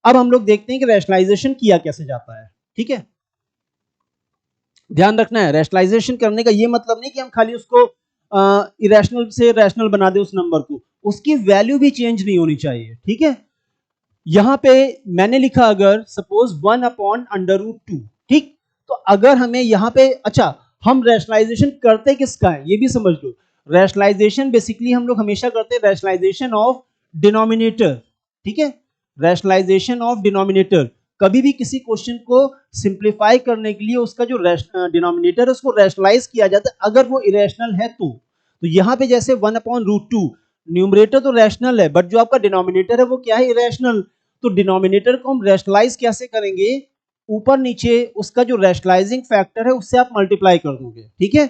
अब हम लोग देखते हैं कि रैशनलाइजेशन किया कैसे जाता है, ठीक है। ध्यान रखना है, रैशनलाइजेशन करने का ये मतलब नहीं कि हम खाली उसको इरेशनल से रैशनल बना दे उस नंबर को, उसकी वैल्यू भी चेंज नहीं होनी चाहिए, ठीक है। यहां पे मैंने लिखा अगर सपोज 1 अपॉन अंडर रूट 2, ठीक। तो अगर हमें यहां पे, अच्छा हम रैशनलाइजेशन करते किसका है ये भी समझ लो। रैशनलाइजेशन बेसिकली हम लोग हमेशा करते हैं रैशनलाइजेशन ऑफ डिनोमिनेटर, ठीक है, रैशनलाइजेशन ऑफ डिनोमिनेटर। कभी भी किसी क्वेश्चन को सिंप्लीफाई करने के लिए उसका जो डिनोमिनेटर है उसको रैशनलाइज किया जाता है, अगर वो इरेशनल है तो यहां पे जैसे 1 अपॉन रूट 2, न्यूमरेटर तो रैशनल है, बट जो आपका डिनोमिनेटर है वो क्या है, इरेशनल। तो डिनोमिनेटर को हम रैशनलाइज कैसे करेंगे, ऊपर नीचे उसका जो रैशनलाइजिंग फैक्टर है उससे आप मल्टीप्लाई कर दोगे, ठीक है।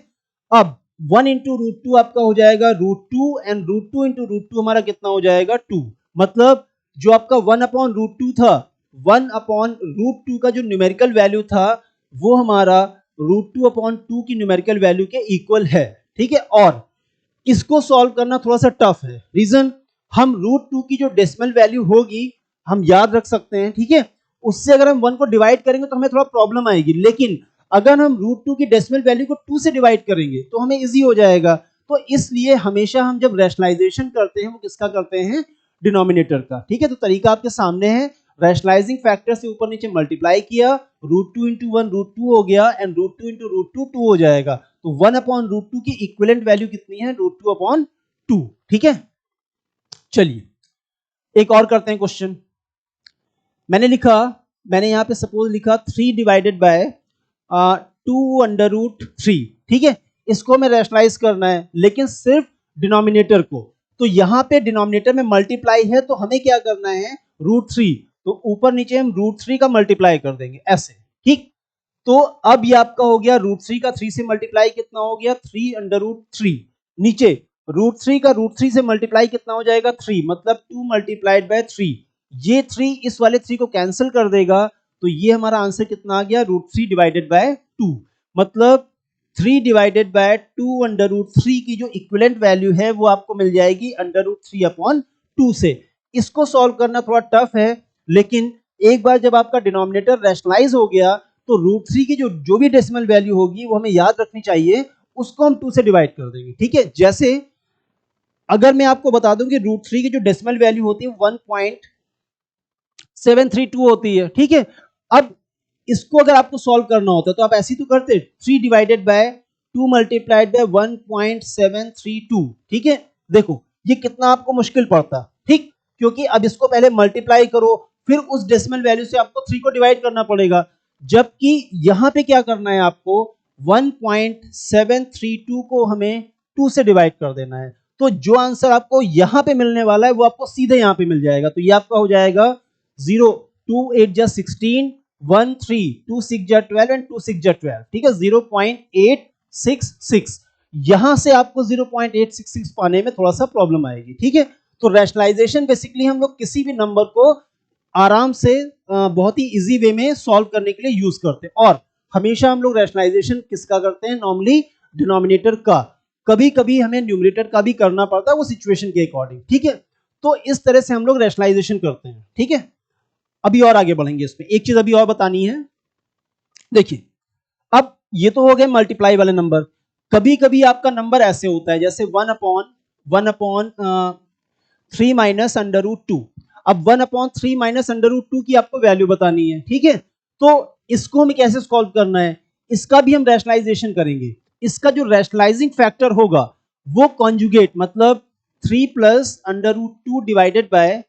अब 1 इंटू रूट 2 आपका हो जाएगा root 2, and root 2 into root 2 हमारा कितना हो जाएगा 2, मतलब जो आपका 1 अपॉन रूट 2 था 1/√2 का जो न्यूमेरिकल वैल्यू था वो हमारा √2/2 की न्यूमेरिकल वैल्यू के इक्वल है, ठीक है। और इसको सॉल्व करना थोड़ा सा टफ है। रीजन, हम √2 की जो डेसिमल वैल्यू होगी हम याद रख सकते हैं, ठीक है। उससे अगर हम 1 को डिवाइड करेंगे तो हमें थोड़ा प्रॉब्लम आएगी, लेकिन अगर हम √2 की डेसिमल वैल्यू को 2 से डिवाइड करेंगे तो हमें इजी हो जाएगा। तो इसलिए हमेशा हम जब रैशनलाइजेशन करते हैं वो किसका करते हैं, डिनोमिनेटर का, ठीक है। तो तरीका आपके सामने है, रैशनलाइजिंग फैक्टर से ऊपर नीचे मल्टीप्लाई किया, √2 इंटू 1 √2 हो गया, एंड √2 इंटू √2 2 हो जाएगा। तो 1/√2 की इक्विवेलेंट वैल्यू कितनी है, √2/2, ठीक है। चलिए एक और करते हैं क्वेश्चन। मैंने यहाँ पे सपोज लिखा 3 डिवाइडेड बाय 2√3, ठीक है। इसको हमें रैशनलाइज करना है, लेकिन सिर्फ डिनोमिनेटर को। तो यहाँ पे डिनोमिनेटर में मल्टीप्लाई है तो हमें क्या करना है, √3, तो ऊपर नीचे हम √3 का मल्टीप्लाई कर देंगे ऐसे, ठीक। तो अब ये आपका हो गया √3 का 3 से मल्टीप्लाई कितना हो गया, 3√3। नीचे √3 का √3 से मल्टीप्लाई कितना हो जाएगा, 3, मतलब 2 मल्टीप्लाइड बाय 3। ये 3 इस वाले 3 को कैंसिल कर देगा, तो ये हमारा आंसर कितना आ गया, √3 डिवाइडेड बाय 2। मतलब 3 डिवाइडेड बाय 2√3 की जो इक्विवेलेंट वैल्यू है वो आपको मिल जाएगी √3/2 से। इसको सॉल्व करना थोड़ा टफ है, लेकिन एक बार जब आपका डिनोमिनेटर रैशनलाइज हो गया तो √3 की जो भी डेसिमल वैल्यू होगी वो हमें याद रखनी चाहिए, उसको हम 2 से डिवाइड कर देंगे, ठीक है। जैसे अगर मैं आपको बता दूं कि √3 की जो डेसिमल वैल्यू होती है 1.732 होती है, ठीक है। अब इसको अगर आपको सॉल्व करना होता तो आप ऐसे ही तो करते, 3 डिवाइडेड बाय 2 मल्टीप्लाइड बाय 1.732, ठीक है। देखो ये कितना आपको मुश्किल पड़ता, ठीक, क्योंकि अब इसको पहले मल्टीप्लाई करो, फिर उस डेसिमल वैल्यू से आपको 3 को डिवाइड करना पड़ेगा, जबकि यहां पे क्या करना है आपको, 1.732 को हमें 2 से डिवाइड कर देना है। तो जो आंसर आपको यहां पे मिलने वाला है वो आपको सीधे यहां पे मिल जाएगा। तो ये आपका हो जाएगा 0, 2 8 जा 16, 1 3, 2 6 जा 12 एंड 2 6 जा 12, ठीक है, 0.866। यहां से आपको 0.866 पाने में थोड़ा सा प्रॉब्लम आएगी, ठीक है। तो रैशनलाइजेशन बेसिकली हम लोग किसी भी नंबर को आराम से बहुत ही इजी वे में सॉल्व करने के लिए यूज करते हैं। और हमेशा हम लोग रैशनलाइजेशन किसका करते हैं, नॉर्मली डिनोमिनेटर का। कभी कभी हमें न्यूमरेटर का भी करना पड़ता है, वो सिचुएशन के अकॉर्डिंग, ठीक है। तो इस तरह से हम लोग रैशनलाइजेशन करते हैं, ठीक है। अभी और आगे बढ़ेंगे इसमें, एक चीज अभी और बतानी है। देखिए अब ये तो हो गए मल्टीप्लाई वाले नंबर। कभी कभी आपका नंबर ऐसे होता है जैसे 1/3 माइनस √2। अब 1/3 माइनस √2 की आपको वैल्यू बतानी है, ठीक है। तो इसको हमें कैसे सॉल्व करना है, इसका भी हम रैशनलाइजेशन करेंगे। इसका जो रैशनलाइजिंग फैक्टर होगा वो कॉन्जुगेट, मतलब 3 प्लस √2 डिवाइडेड बाय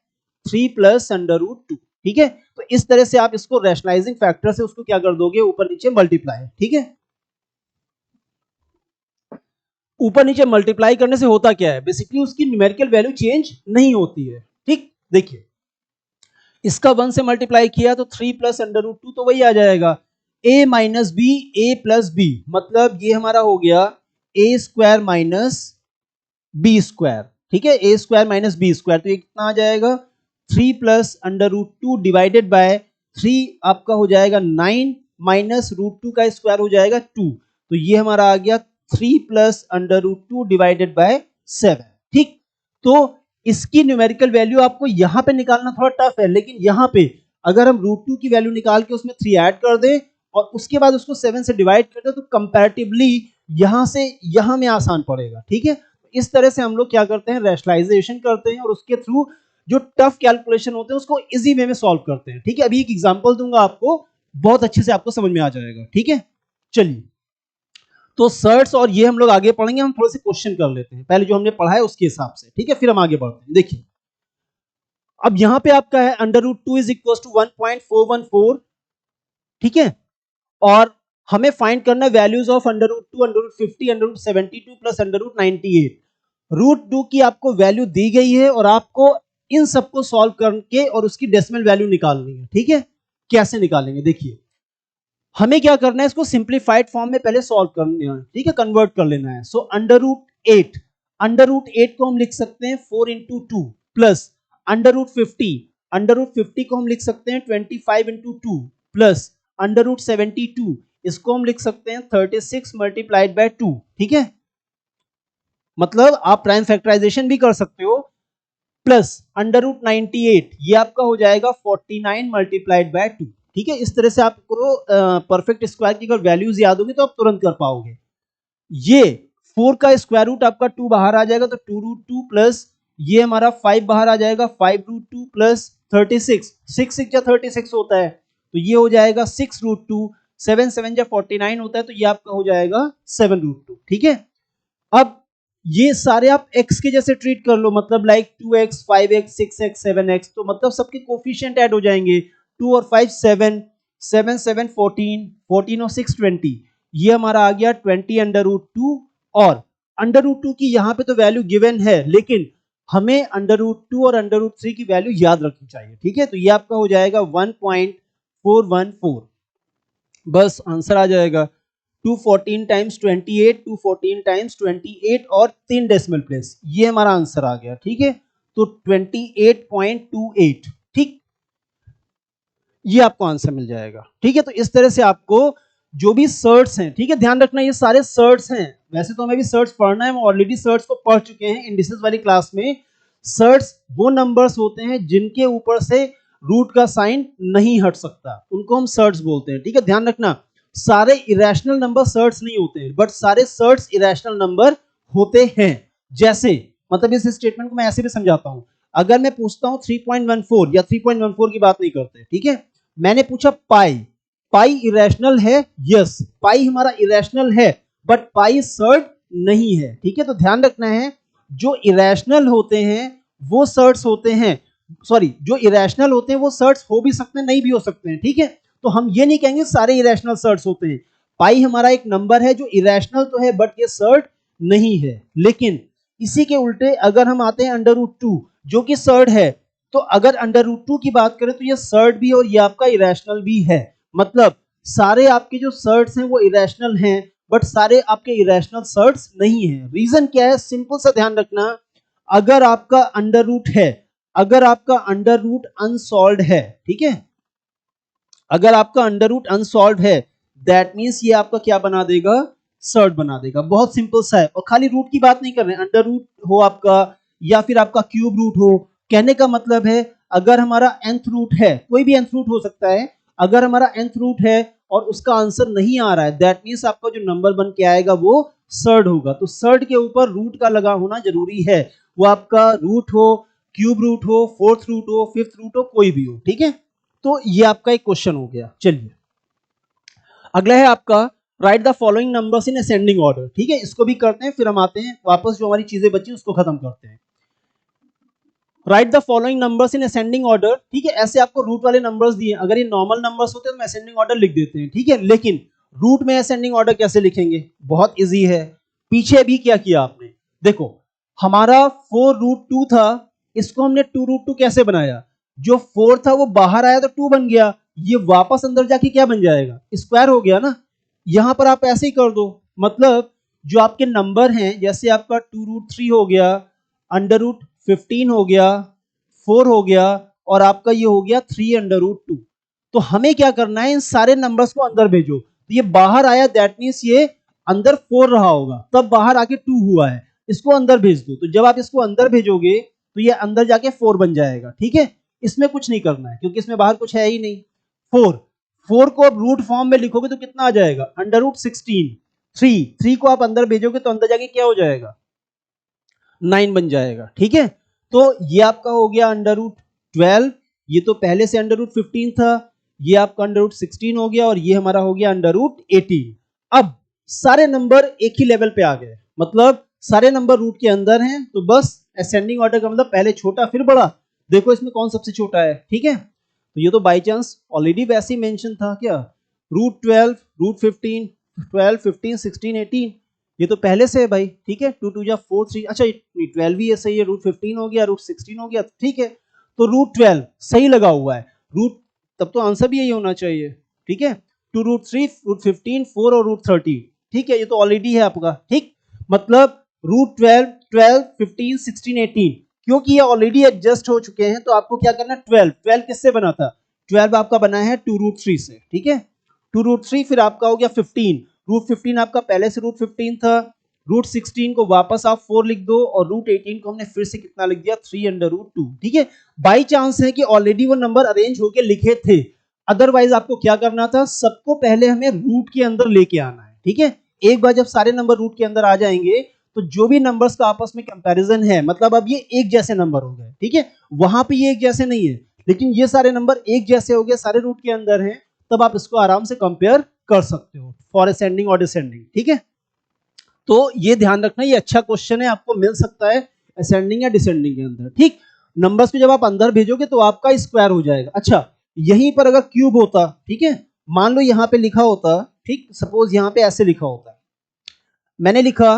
3 प्लस √2, ठीक है। तो इस तरह से आप इसको रैशनलाइजिंग फैक्टर से उसको क्या कर दोगे, ऊपर नीचे मल्टीप्लाई, ठीक है। ऊपर नीचे मल्टीप्लाई करने से होता क्या है, बेसिकली उसकी न्यूमेरिकल वैल्यू चेंज नहीं होती है, ठीक। देखिए इसका 1 से मल्टीप्लाई किया तो 3 प्लस √2 तो वही आ जाएगा, a minus b, a plus b, मतलब ये हमारा हो गया a square minus b square, ठीक है, a square minus b square. तो ये कितना आ जाएगा, 3 प्लस √2 डिवाइडेड बाय 3 आपका हो जाएगा 9, माइनस √2 का स्क्वायर हो जाएगा 2। तो ये हमारा आ गया 3 प्लस √2 डिवाइडेड बाय 7, ठीक। तो इसकी न्यूमेरिकल वैल्यू आपको यहां पे निकालना थोड़ा टफ है, लेकिन यहां पे अगर हम √2 की वैल्यू निकाल के उसमें 3 ऐड कर दें और उसके बाद उसको 7 से डिवाइड कर दें तो कंपैरेटिवली यहां से यहां में आसान पड़ेगा, ठीक है। इस तरह से हम लोग क्या करते हैं, रैशनलाइजेशन करते हैं और उसके थ्रू जो टफ कैलकुलेशन होते हैं उसको इजी वे में सॉल्व करते हैं, ठीक है। अभी एक एग्जांपल दूंगा आपको, बहुत अच्छे से आपको समझ में आ जाएगा, ठीक है। चलिए तो सर्ट्स और ये हम लोग आगे पढ़ेंगे, हम थोड़े से क्वेश्चन कर लेते हैं पहले जो हमने पढ़ा है उसके हिसाब से, ठीक है, फिर हम आगे बढ़ते हैं। देखिए अब यहां पे आपका है √2 इज इक्वल टू 1.414, ठीक है। और हमें फाइंड करना है वैल्यूज ऑफ √2, √50, √72 प्लस √98। √2 की आपको वैल्यू दी गई है और आपको इन सबको सॉल्व करके और उसकी डेसिमल वैल्यू निकालनी है, ठीक है। कैसे निकालेंगे, देखिए हमें क्या करना है, इसको सिंप्लीफाइड फॉर्म में पहले सॉल्व करना है, ठीक है, कन्वर्ट कर लेना है। सो √8 को हम लिख सकते हैं 4 into 2 प्लस √50 अंडर रूट 50 को हम लिख सकते हैं 25 इंटू 2 प्लस अंडर रूट 72 इसको हम लिख सकते हैं 36 मल्टीप्लाइड बाय 2। ठीक है, मतलब आप प्राइम फैक्टराइजेशन भी कर सकते हो, प्लस अंडर रूट 98 ये आपका हो जाएगा 49 मल्टीप्लाइड बाय 2। ठीक है, इस तरह से आपको परफेक्ट स्क्वायर की अगर वैल्यूज याद होगी तो आप तुरंत कर पाओगे। ये 4 का स्क्वायर रूट आपका 2 बाहर आ जाएगा तो 2 रूट 2 प्लस ये हमारा 5 बाहर आ जाएगा 5 रूट 2 प्लस 36 6 6 या 36 होता है तो ये हो जाएगा 6 रूट 2 7 7 या 49 होता है तो ये आपका हो जाएगा 7 रूट 2। ठीक है, अब ये सारे आप x के जैसे ट्रीट कर लो, मतलब like 2x 5x 6x 7x, तो मतलब सबके कोफिशिएंट ऐड हो जाएंगे 2 और 5 7 7 7 14 14 और 6 20, ये हमारा आ गया 20 अंडर रूट 2। और अंडर रूट 2 की यहाँ पे तो वैल्यू गिवन है लेकिन हमें अंडर रूट 2 और अंडर रूट 3 की वैल्यू याद रखनी चाहिए। ठीक है, तो ये आपका हो जाएगा 1.414, बस आंसर आ जाएगा 214 टाइम्स 28 214 टाइम्स 28 और 3 डेसिमल प्लेस, ये हमारा आंसर आ गया। ठीक है, तो 28.28। ठीक, ये आपको आंसर मिल जाएगा। ठीक है, तो इस तरह से आपको जो भी सर्ट्स हैं, ठीक है, ध्यान रखना ये सारे सर्ट्स हैं, वैसे तो हमें भी सर्ट्स पढ़ना है, हम ऑलरेडी सर्ट्स को पढ़ चुके हैं इंडिसेस वाली क्लास में। सर्ट्स वो नंबर्स होते हैं जिनके ऊपर से रूट का साइन नहीं हट सकता, उनको हम सर्ट्स बोलते हैं। ठीक है, ध्यान रखना सारे इरेशनल नंबर सर्ट्स नहीं होते हैं, बट सारे सर्ट्स इरेशनल नंबर होते हैं। जैसे मतलब इस स्टेटमेंट को मैं ऐसे भी समझाता हूं, अगर मैं पूछता हूं 3.14 या 3.14 की बात नहीं करते, ठीक है, मैंने पूछा पाई, पाई इरेशनल है, यस पाई हमारा इरेशनल है, बट पाई सर्ट नहीं है। ठीक है, तो ध्यान रखना है जो इरेशनल होते हैं वो सर्ट्स होते हैं, सॉरी जो इरेशनल होते हैं वो सर्ट्स हो भी सकते हैं नहीं भी हो सकते हैं। ठीक है, तो हम ये नहीं कहेंगे सारे इरेशनल सर्ट्स होते हैं। पाई हमारा एक नंबर है जो इरेशनल तो है बट ये सर्ट नहीं है। लेकिन इसी के उल्टे अगर हम आते हैं अंडर रूट 2 जो कि सर्ट है, तो अगर अंडर रूट 2 की बात करें तो ये सर्ट भी और ये आपका इरेशनल भी है। मतलब सारे आपके जो सर्ट्स हैं वो इरेशनल हैं बट सारे आपके इरेशनल सर्ट्स नहीं है। रीजन क्या है, सिंपल सा ध्यान रखना, अगर आपका अंडर रूट है, अगर आपका अंडर रूट अनसॉल्व्ड है, ठीक है, अगर आपका अंडर रूट अनसॉल्व्ड है दैट मींस ये आपका क्या बना देगा, सर्ट बना देगा। बहुत सिंपल सा है, और खाली रूट की बात नहीं कर रहे हैं, अंडर रूट हो आपका या फिर आपका क्यूब रूट हो, कहने का मतलब है अगर हमारा nth रूट है, कोई भी nth रूट हो सकता है, अगर हमारा nth रूट है और उसका आंसर नहीं आ रहा है दैट मींस आपका जो नंबर बन के आएगा वो सर्ट होगा। तो सर्ट के ऊपर रूट का लगा होना जरूरी है, वो आपका रूट हो, क्यूब रूट हो, फोर्थ रूट हो, फिफ्थ रूट हो, कोई भी हो। ठीक है, तो ये आपका एक क्वेश्चन हो गया। चलिए अगला है आपका right the following numbers in ascending order. ठीक है, इसको भी करते हैं फिर हम आते हैं वापस जो हमारी चीजें बची उसको खत्म करते हैं। Right the following numbers in ascending order. ठीक है, ऐसे आपको रूट वाले नंबर्स दिए, अगर ये नॉर्मल नंबर्स होते हैं तो असेंडिंग ऑर्डर लिख देते हैं। ठीक है, लेकिन रूट में असेंडिंग ऑर्डर कैसे लिखेंगे, बहुत इजी है। पीछे भी क्या किया आपने, देखो हमारा 4 रूट 2 था, इसको हमने 2 रूट 2 कैसे बनाया, जो 4 था वो बाहर आया तो 2 बन गया, ये वापस अंदर जाके क्या बन जाएगा, स्क्वायर हो गया ना। यहां पर आप ऐसे ही कर दो, मतलब जो आपके नंबर हैं जैसे आपका 2 रूट 3 हो गया, अंडर रूट 15 हो गया, 4 हो गया और आपका ये हो गया 3 अंडर रूट 2। तो हमें क्या करना है, इन सारे नंबर्स को अंदर भेजो। तो ये बाहर आया दैट मींस ये अंदर 4 रहा होगा तब बाहर आके 2 हुआ है, इसको अंदर भेज दो। तो जब आप इसको अंदर भेजोगे तो ये अंदर जाके 4 बन जाएगा। ठीक है, इसमें कुछ नहीं करना है क्योंकि इसमें बाहर कुछ है ही नहीं। 4 4 को आप रूट फॉर्म में लिखोगे तो कितना आ जाएगा, अंडर रूट 16। 3 को आप अंदर भेजोगे तो अंदर जाके क्या हो जाएगा, 9 बन जाएगा। ठीक है, तो ये आपका हो गया अंडर रूट 12, ये तो पहले से अंडर रूट 15 था, ये आपका अंडर रूट 16 हो गया और ये हमारा हो गया अंडर रूट 18। अब सारे नंबर एक ही लेवल पे आ गए, मतलब सारे नंबर रूट के अंदर हैं, तो बस असेंडिंग ऑर्डर का मतलब पहले छोटा फिर बड़ा। देखो इसमें कौन सबसे छोटा है। ठीक है, तो ये तो बाई चांस ऑलरेडी वैसे ही मेंशन था क्या, रूट 12 रूट 15 12 15 16 18, ये तो पहले से है भाई। ठीक है, 2 2 जा 4 3, अच्छा 12 भी है, सही है, रूट 15 हो गया, रूट 16 हो गया, ठीक है, तो रूट 12 सही लगा हुआ है, रूट तब तो आंसर भी यही होना चाहिए। ठीक है, 2 रूट 3 रूट 15 4 और रूट 30। ठीक है, ये तो ऑलरेडी है आपका। ठीक, मतलब रूट 12 12 15 16 18 क्योंकि ये ऑलरेडी एडजस्ट हो चुके हैं तो आपको क्या करना है, 12 किससे बना था, 12 आपका बना है 2√3 से, ठीक है, 2√3, फिर आपका हो गया 15, √15 आपका पहले से √15 था, √16 को वापस आप 4 लिख दो और √18 को हमने फिर से कितना लिख दिया, 3√2, ठीक है। बाई चांस है कि ऑलरेडी वो नंबर अरेंज होके लिखे थे, अदरवाइज आपको क्या करना था, सबको पहले हमें रूट के अंदर लेके आना है, ठीक है। एक बार जब सारे नंबर रूट के अंदर आ जाएंगे तो जो भी नंबर्स का आपस में कंपैरिजन है, मतलब अब ये एक जैसे नंबर हो गए, ठीक है, वहां पे ये एक जैसे नहीं है, लेकिन ये सारे नंबर एक जैसे हो गए, सारे रूट के अंदर हैं, तब आप इसको आराम से कंपेयर कर सकते हो फॉर असेंडिंग और डिसेंडिंग, ठीक है। तो ये ध्यान रखना, ये अच्छा क्वेश्चन है, आपको मिल सकता है असेंडिंग या डिसेंडिंग के अंदर, ठीक। नंबर्स को जब आप अंदर भेजोगे तो आपका स्क्वायर हो जाएगा। अच्छा, यहीं पर अगर क्यूब होता, ठीक है, मान लो यहां पे लिखा होता, ठीक, सपोज यहां पे ऐसे लिखा होता, मैंने लिखा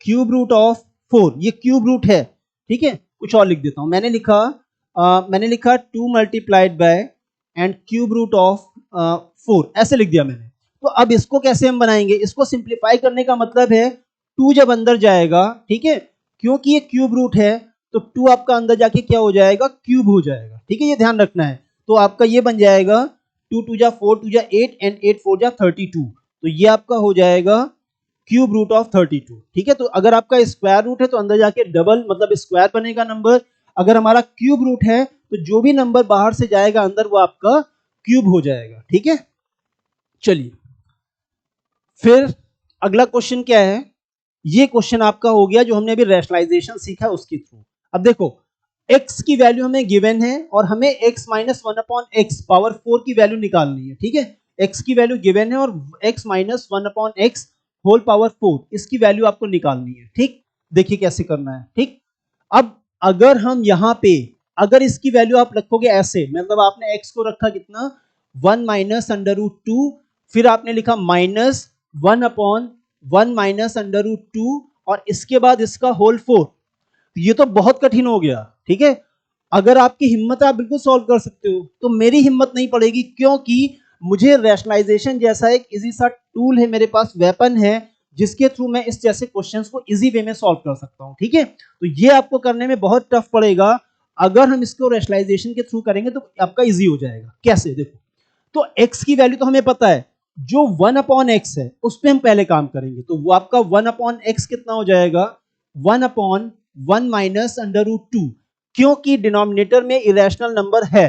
क्यूब रूट ऑफ 4, ये क्यूब रूट है, ठीक है, कुछ और लिख देता हूं, मैंने लिखा 2 multiplied by and cube root of 4, ऐसे लिख दिया मैंने। तो अब इसको कैसे हम बनाएंगे, इसको सिंप्लीफाई करने का मतलब है 2 जब अंदर जाएगा, ठीक है, क्योंकि ये क्यूब रूट है तो 2 आपका अंदर जाके क्या हो जाएगा, क्यूब हो जाएगा, ठीक है, ये ध्यान रखना है। तो आपका ये बन जाएगा 2 2 जा 4 2 जा 8 एंड 8 4 जा 32, तो ये आपका हो जाएगा क्यूब रूट ऑफ 32, ठीक है। तो अगर आपका स्क्वायर रूट है तो अंदर जाके डबल मतलब स्क्वायर बनेगा नंबर, अगर हमारा क्यूब रूट है तो जो भी नंबर बाहर से जाएगा अंदर वो आपका क्यूब हो जाएगा, ठीक है। चलिए फिर अगला क्वेश्चन क्या है, ये क्वेश्चन आपका हो गया जो हमने अभी रैशनलाइजेशन सीखा उसके थ्रू। अब देखो x की वैल्यू हमें गिवन है और हमें x माइनस 1/x पावर 4 की वैल्यू निकालनी है, ठीक है, x की वैल्यू गिवन है और x minus 1/x whole power 4 इसकी वैल्यू आपको निकालनी है, ठीक। देखिए कैसे करना है, ठीक। अब अगर हम यहाँ पे अगर इसकी वैल्यू आप रखोगे ऐसे, मतलब आपने x को रखा कितना 1 माइनस अंडर रूट 2, फिर आपने लिखा माइनस 1/1 माइनस अंडर रूट 2 और इसके बाद इसका होल 4, ये तो बहुत कठिन हो गया, ठीक है। अगर आपकी हिम्मत है आप बिल्कुल सॉल्व कर सकते हो, तो मेरी हिम्मत नहीं पड़ेगी क्योंकि मुझे रैशनलाइजेशन जैसा एक इजी सा टूल है मेरे पास, वेपन है जिसके थ्रू मैं इस जैसे क्वेश्चंस को इजी वे में सॉल्व कर सकता हूं, ठीक है। तो ये आपको करने में बहुत टफ पड़ेगा, अगर हम इसको रैशनलाइजेशन के थ्रू करेंगे तो आपका इजी हो जाएगा। कैसे, देखो, तो x की वैल्यू तो हमें पता है, जो 1/x है उस पर हम पहले काम करेंगे, तो वो आपका 1/x कितना हो जाएगा, 1/1 माइनस अंडर रूट 2, क्योंकि डिनोमिनेटर में इरेशनल नंबर है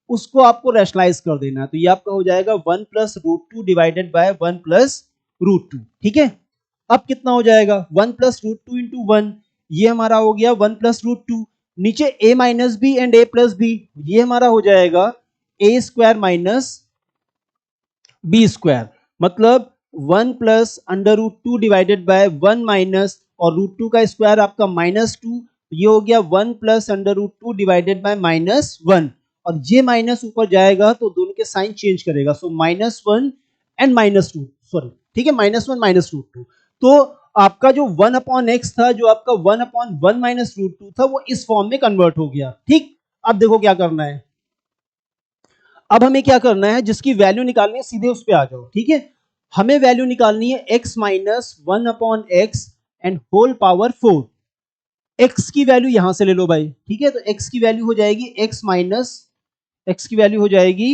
उसको आपको रैशनलाइज कर देना है, तो ये आपका हो जाएगा 1 plus root 2 divided by 1 plus root 2, ठीक है। अब कितना हो जाएगा 1 प्लस रूट 2 इंटू 1, ये हमारा हो गया 1 प्लस रूट 2, नीचे a minus b and a plus b, ये हमारा हो जाएगा a square minus b square, मतलब 1 plus under root 2 divided by 1 minus और रूट 2 का स्क्वायर आपका -2, ये हो गया 1 plus under root 2 divided by -1, और ये माइनस ऊपर जाएगा तो दोनों के साइन चेंज करेगा, सो -1 एंड -2, सॉरी, ठीक है, -1 माइनस रूट 2, तो आपका जो 1/x था, जो आपका 1/1 माइनस रूट 2 था, वो इस फॉर्म में कन्वर्ट हो गया, ठीक। अब देखो क्या करना है, अब हमें क्या करना है, जिसकी वैल्यू निकालनी है सीधे उस पे आ जाओ, ठीक है। हमें वैल्यू निकालनी है x minus 1/x and whole power 4, x की वैल्यू यहां से ले लो भाई, ठीक है। तो x की वैल्यू हो जाएगी x की वैल्यू हो जाएगी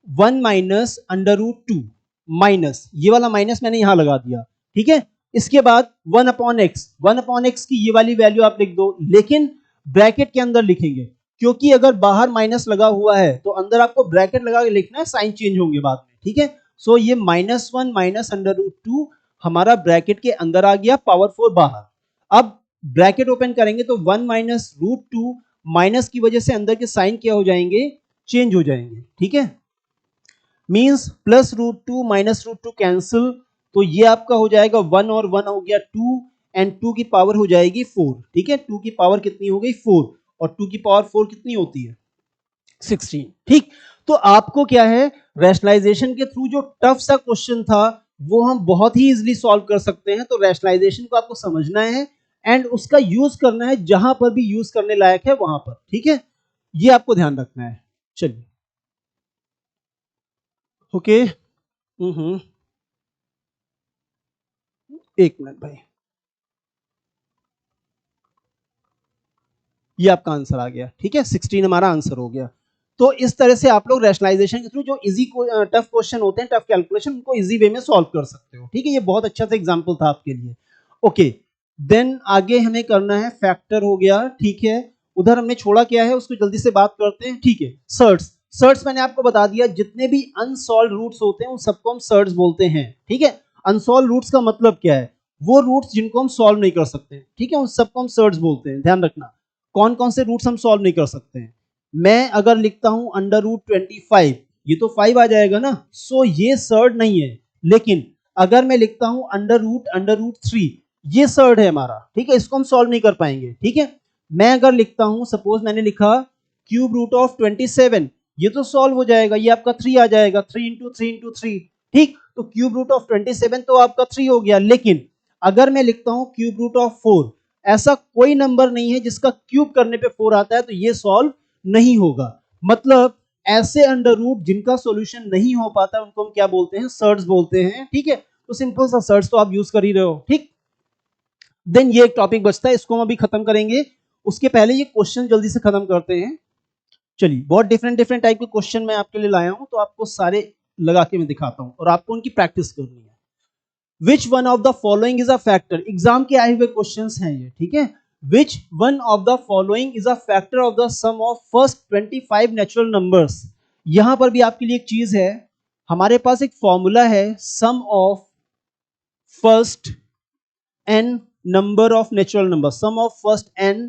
1 माइनस अंडर रूट 2 माइनस, ये वाला माइनस मैंने यहां लगा दिया, ठीक है। इसके बाद 1/x की ये वाली वैल्यू आप लिख दो, लेकिन ब्रैकेट के अंदर लिखेंगे, क्योंकि अगर बाहर माइनस लगा हुआ है तो अंदर आपको ब्रैकेट लगा के लिखना है, साइन चेंज होंगे बाद में, ठीक है। सो ये -1 माइनस अंडर रूट 2 हमारा ब्रैकेट के अंदर आ गया, पावर 4 बाहर। अब ब्रैकेट ओपन करेंगे तो 1 माइनस रूट 2 माइनस की वजह से अंदर के साइन क्या हो जाएंगे, चेंज हो जाएंगे, ठीक है। Means plus root 2 minus root 2 cancel, तो ये आपका हो जाएगा 1 और 1 हो गया 2 एंड 2 की पावर हो जाएगी 4, ठीक है। 2 की पावर कितनी हो गई 4 और 2 की पावर 4 कितनी होती है 16, ठीक। तो आपको क्या है, रैशनलाइजेशन के थ्रू जो टफ सा क्वेश्चन था वो हम बहुत ही इजीली सॉल्व कर सकते हैं, तो रैशनलाइजेशन को आपको समझना है एंड उसका यूज करना है जहां पर भी यूज करने लायक है वहां पर, ठीक है, ये आपको ध्यान रखना है। चलिए ओके, एक मिनट भाई। ये आपका आंसर आ गया, ठीक है, 16 हमारा आंसर हो गया। तो इस तरह से आप लोग रैशनलाइजेशन के थ्रू जो इजी टफ क्वेश्चन होते हैं, टफ कैलकुलेशन, उनको इजी वे में सॉल्व कर सकते हो, ठीक है। ये बहुत अच्छा सा एग्जांपल था आपके लिए। ओके, देन आगे हमें करना है फैक्टर हो गया, ठीक है। उधर हमने छोड़ा क्या है उसको जल्दी से बात करते हैं, ठीक है। सर्ट्स, सर्ट्स मैंने आपको बता दिया, जितने भी अनसॉल्व रूट्स होते हैं उन सबको हम सर्ट्स बोलते हैं, ठीक है। अनसॉल्व रूट्स का मतलब क्या है, वो रूट्स जिनको हम सॉल्व नहीं कर सकते, ठीक है, उन सबको हम सर्ट्स बोलते हैं। ध्यान रखना कौन कौन से रूट्स हम सॉल्व नहीं कर सकते हैं। मैं अगर लिखता हूं अंडर रूट 25, ये तो 5 आ जाएगा ना, सो ये सर्ड नहीं है। लेकिन अगर मैं लिखता हूं अंडर रूट 3, ये सर्ड है हमारा, ठीक है, इसको हम सॉल्व नहीं कर पाएंगे, ठीक है। मैं अगर लिखता हूं, सपोज मैंने लिखा क्यूब रूट ऑफ 27, ये तो सॉल्व हो जाएगा, ये आपका 3 आ जाएगा, 3 इंटू 3 इंटू 3, ठीक। तो क्यूब रूट ऑफ 27 तो आपका 3 हो गया। लेकिन अगर मैं लिखता हूं क्यूब रूट ऑफ 4, ऐसा कोई नंबर नहीं है जिसका क्यूब करने पे 4 आता है, तो ये सॉल्व नहीं होगा। मतलब ऐसे अंडर रूट जिनका सॉल्यूशन नहीं हो पाता उनको हम क्या बोलते हैं, सर्ट्स बोलते हैं, ठीक है। तो सिंपल सा सर्ट्स तो आप यूज कर ही रहे हो, ठीक। देन ये एक टॉपिक बचता है, इसको हम अभी खत्म करेंगे। उसके पहले ये क्वेश्चन जल्दी से खत्म करते हैं। चलिए, बहुत डिफरेंट डिफरेंट टाइप के क्वेश्चन मैं आपके लिए लाया हूं, तो आपको सारे लगा के मैं दिखाता हूं और आपको उनकी प्रैक्टिस करनी है। Which one of the following is a factor, exam के आए हुए क्वेश्चंस हैं ये, ठीक है। Which one of the following is a factor of the sum of first 25 natural numbers. यहां पर भी आपके लिए एक चीज है, हमारे पास एक फॉर्मूला है, sum of first n number of natural number, sum of first n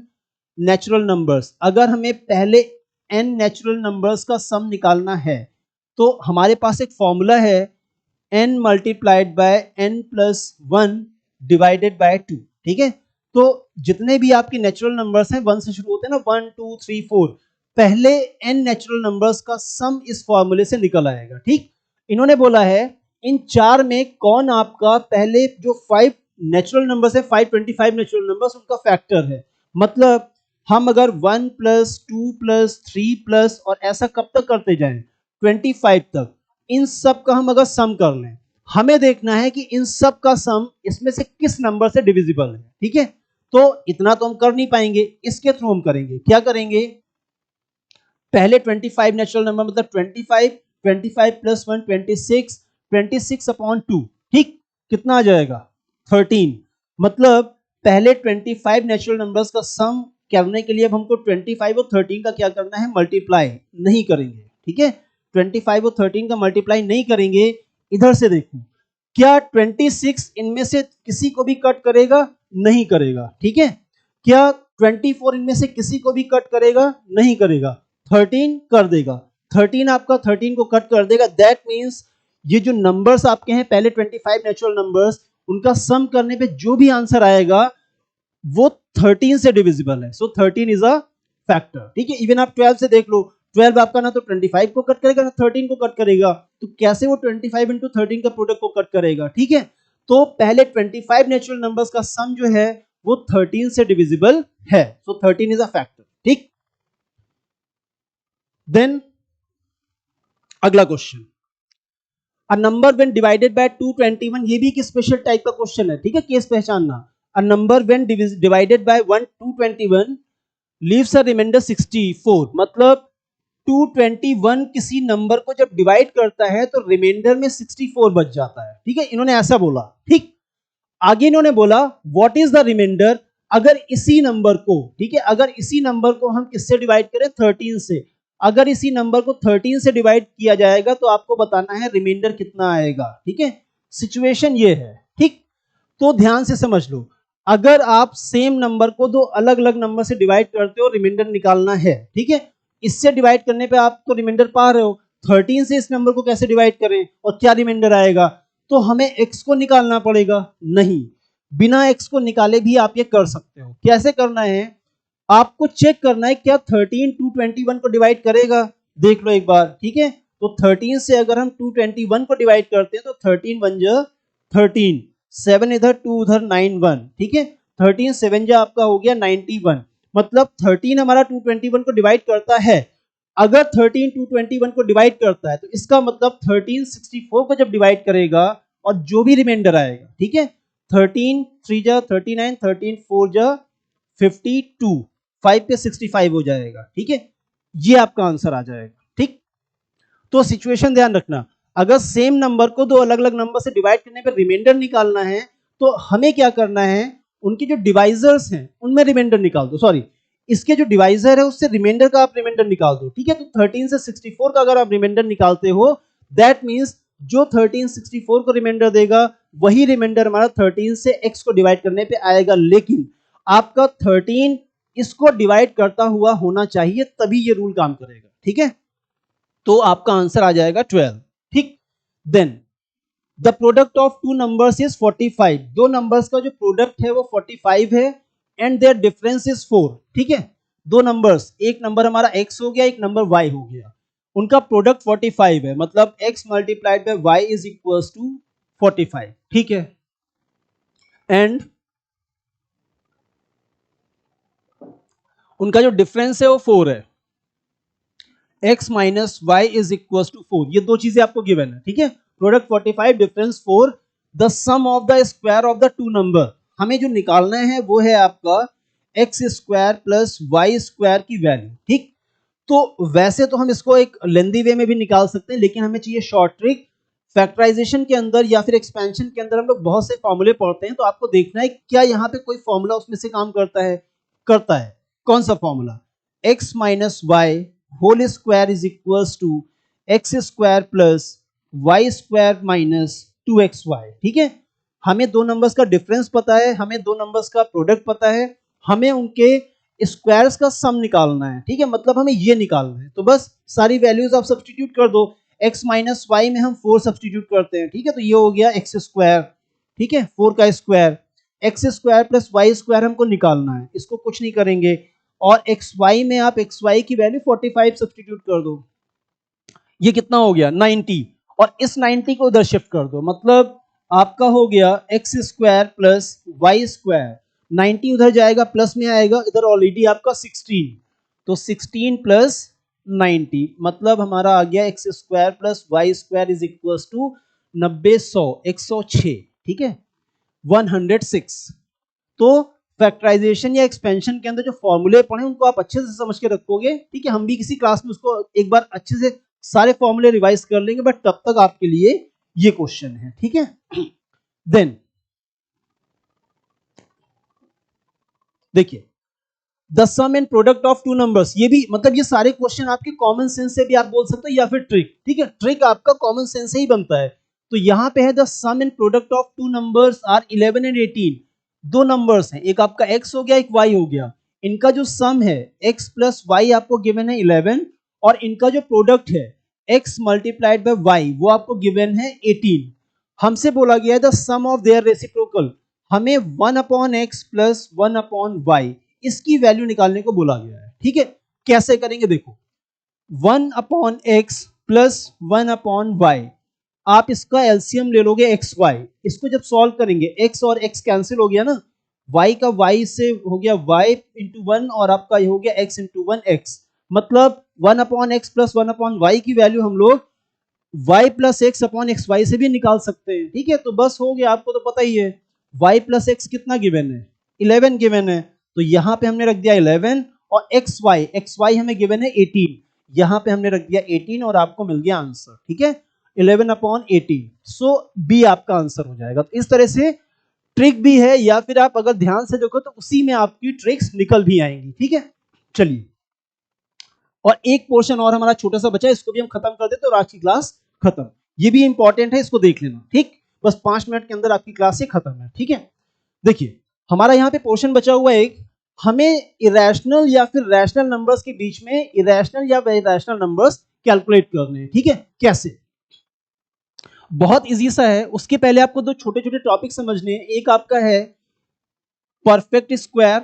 natural numbers. अगर हमें पहले n नेचुरल नंबर्स का सम निकालना है तो हमारे पास एक फॉर्मूला है, n multiplied by n plus 1 divided by 2, ठीक है। तो जितने भी आपके नेचुरल नंबर्स हैं 1 से शुरू होते हैं ना, 1 2 3 4, पहले n नेचुरल नंबर्स का सम इस फॉर्मूले से निकल आएगा, ठीक। इन्होंने बोला है इन चार में कौन आपका पहले जो 5 नेचुरल नंबर्स है, 525 नेचुरल नंबर्स, उनका फैक्टर है। मतलब हम अगर 1 प्लस 2 प्लस 3 प्लस और ऐसा कब तक करते जाएं, 25 तक, इन सब का हम अगर सम कर लें, हमें देखना है कि इन सब का सम इसमें से किस नंबर से डिविजिबल है, ठीक है। तो इतना तो हम कर नहीं पाएंगे, इसके थ्रू हम करेंगे, क्या करेंगे, पहले 25 नेचुरल नंबर मतलब 25, 25 प्लस 1 26, 26 अपॉन 2, ठीक, कितना आ जाएगा 13। मतलब पहले 25 नेचुरल नंबर्स का सम करने के लिए अब हमको 25 और 13 का क्या करना है, मल्टीप्लाई नहीं करेंगे, ठीक है। 25 और 13 का मल्टीप्लाई नहीं करेंगे। इधर से देखो, क्या 26 इनमें से किसी को भी कट करेगा, नहीं करेगा, ठीक है। क्या 24 इनमें से किसी को भी कट करेगा, नहीं करेगा। 13 कर देगा, 13 आपका 13 को कट कर देगा। दैट मींस ये जो नंबर्स आपके हैं पहले 25 नेचुरल नंबर्स, उनका सम करने पे जो भी आंसर आएगा वो 13 से डिविजिबल है। सो 13 इज अ फैक्टर, ठीक है। इवन आप 12 से देख लो, 12 आपका ना तो 25 को कट करेगा ना 13 को कट करेगा, तो कैसे वो 25 इंटू 13 का प्रोडक्ट को कट करेगा, ठीक है। तो पहले 25 नेचुरल नंबर्स का सम जो है वो 13 से डिविजिबल है। सो 13 इज अ फैक्टर, ठीक। देन अगला question, a number when divided by 221, ये भी एक स्पेशल टाइप का क्वेश्चन है, ठीक है, केस पहचानना। A number when divided by 221 leaves a remainder 64, मतलब 221 किसी नंबर को जब डिवाइड करता है तो रिमाइंडर में 64 बच जाता है, ठीक है, इन्होंने ऐसा बोला, ठीक। आगे इन्होंने बोला व्हाट इज द रिमाइंडर अगर इसी नंबर को, ठीक है, अगर इसी नंबर को हम किससे डिवाइड करें, 13 से। अगर इसी नंबर को 13 से डिवाइड किया जाएगा तो आपको बताना है रिमाइंडर कितना आएगा, ठीक है। सिचुएशन ये है, ठीक। तो ध्यान से समझ लो, अगर आप सेम नंबर को दो अलग अलग नंबर से डिवाइड करते हो, रिमाइंडर निकालना है, ठीक है। इससे डिवाइड करने पे आप तो रिमाइंडर पा रहे हो, 13 से इस नंबर को कैसे डिवाइड करें और क्या रिमाइंडर आएगा, तो हमें x को निकालना पड़ेगा। नहीं, बिना x को निकाले भी आप ये कर सकते हो। कैसे करना है, आपको चेक करना है क्या 13 221 को डिवाइड करेगा, देख लो एक बार, ठीक है। तो 13 से अगर हम 221 को डिवाइड करते हैं तो 13 1 जा 13, 7 इधर 2 उधर 9 1, ठीक है। 13 7 जा आपका हो गया 91, मतलब 13 हमारा 221 को डिवाइड करता है। अगर 13 221 को डिवाइड करता है तो इसका मतलब 13 64 को जब डिवाइड करेगा और जो भी रिमाइंडर आएगा, ठीक है, 13 3 जा 39, 13 4 जा 52, 5 पे 65 हो जाएगा, ठीक है, ये आपका आंसर आ जाएगा। ठीक, तो सिचुएशन ध्यान रखना, अगर सेम नंबर को दो अलग अलग नंबर से डिवाइड करने पर रिमाइंडर निकालना है तो हमें क्या करना है, उनके जो डिवाइजर्स हैं उनमें रिमाइंडर निकाल दो, सॉरी इसके जो डिवाइजर है उससे रिमाइंडर का आप रिमाइंडर निकाल दो। ठीक है, तो 13 से 64 का अगर आप रिमाइंडर निकालते हो दैट मींस जो 13 64 को रिमाइंडर देगा वही रिमाइंडर हमारा 13 से x को डिवाइड करने पे आएगा, लेकिन आपका 13 इसको डिवाइड करता हुआ होना चाहिए तभी ये रूल काम करेगा। ठीक है, तो आपका आंसर आ जाएगा 12। ठीक, then the product of two numbers is 45, दो नंबर्स का जो प्रोडक्ट है वो 45 है एंड देयर डिफरेंस इज 4। ठीक है, दो नंबर्स, एक नंबर हमारा x हो गया, एक नंबर y हो गया, उनका प्रोडक्ट 45 है, मतलब x multiplied by y is equals to 45। ठीक है, एंड उनका जो डिफरेंस है वो 4 है, x minus y is equals to 4, ये दो चीजें आपको गिवन है। ठीक है, product 45, difference 4, the sum of the square of the two number, हमें जो निकालना है वो है आपका x square plus y square की वैल्यू। ठीक, तो वैसे तो हम इसको एक लेंदी वे में भी निकाल सकते हैं, लेकिन हमें चाहिए शॉर्ट ट्रिक। फैक्टराइजेशन के अंदर या फिर एक्सपेंशन के अंदर हम लोग बहुत से फॉर्मूले पढ़ते हैं, तो आपको देखना है क्या यहाँ पे कोई फॉर्मूला उसमें से काम करता है, करता है। कौन सा formula, x minus y whole square is equals to x square plus y square minus 2xy। ठीक है, हमें दो नंबर्स का डिफरेंस पता है, हमें दो नंबर्स का प्रोडक्ट पता है, हमें उनके स्क्वायर्स का सम निकालना है। ठीक है, मतलब हमें ये निकालना है, तो बस सारी वैल्यूज आप सब्स्टिट्यूट कर दो। x माइनस वाई में हम 4 सब्स्टिट्यूट करते हैं। ठीक है, तो ये हो गया एक्स स्क्वायर, ठीक है 4 का square, x square plus y square हमको निकालना है, इसको कुछ नहीं करेंगे, और एक्स वाई में आप एक्स वाई की वैल्यू 45 सब्स्टिट्यूट कर दो, ये कितना हो गया 90, और इस 90 को उधर शिफ्ट कर दो, मतलब आपका हो गया x square plus y square, 90 उधर जाएगा प्लस में आएगा, इधर ऑलरेडी आपका 16, तो 16 प्लस 90 मतलब हमारा आ गया x square plus y square is equal to 90 100 106। ठीक है, 106। तो फैक्टराइजेशन या एक्सपेंशन के अंदर जो फॉर्मूले पढ़े उनको आप अच्छे से समझ के रखोगे। ठीक है, हम भी किसी क्लास में उसको एक बार अच्छे से सारे फॉर्मूले रिवाइज कर लेंगे, बट तब तक आपके लिए ये क्वेश्चन है। ठीक है, देन देखिए the sum and product of two numbers, ये भी मतलब ये सारे क्वेश्चन आपके कॉमन सेंस से भी आप बोल सकते हो या फिर ट्रिक। ठीक है, ट्रिक आपका कॉमन सेंस से ही बनता है। तो यहां पे है the sum and product of two numbers are 11 and 18, दो नंबर्स हैं, एक आपका x हो गया एक y हो गया, इनका जो सम है x प्लस वाई आपको गिवन है 11, और इनका जो प्रोडक्ट है x मल्टीप्लाइड बाय y वो आपको गिवन है 18। हमसे बोला गया है the sum of their reciprocal, हमें 1 upon x plus 1 upon y इसकी वैल्यू निकालने को बोला गया है। ठीक है, कैसे करेंगे देखो, 1 upon x plus 1 upon y, आप इसका एलसीएम ले लोगे एक्स वाई, इसको जब सॉल्व करेंगे x और x कैंसिल हो गया ना, y का y से हो गया y इंटू 1 और आपका ये हो गया x इंटू 1 x, मतलब 1 upon x plus 1 upon y की वैल्यू हम लोग y plus x upon x y से भी निकाल सकते हैं। ठीक है, तो बस हो गया, आपको तो पता ही है y प्लस एक्स कितना गिवन है 11 गिवन है, तो यहाँ पे हमने रख दिया 11, और एक्स वाई हमें गिवन है 18, यहाँ पे हमने रख दिया 18 और आपको मिल गया आंसर। ठीक है, 11 अपॉन 18, सो बी आपका आंसर हो जाएगा। तो इस तरह से ट्रिक भी है, या फिर आप अगर ध्यान से देखो तो उसी में आपकी ट्रिक्स निकल भी आएंगी। ठीक है, चलिए, और एक पोर्शन और हमारा छोटा सा बचा है, इसको भी हम खत्म कर देते और आज की क्लास खत्म। ये भी इंपॉर्टेंट है, इसको देख लेना। ठीक, बस 5 मिनट के अंदर आपकी क्लास से खत्म है। ठीक है, देखिए हमारा यहाँ पे पोर्शन बचा हुआ है एक, हमें इरेशनल या फिर रैशनल नंबर्स के बीच में इरेशनल या इरेशनल नंबर्स कैलकुलेट करने हैं। ठीक है, कैसे, बहुत इजी सा है। उसके पहले आपको दो छोटे छोटे टॉपिक समझने हैं। एक आपका है परफेक्ट स्क्वायर,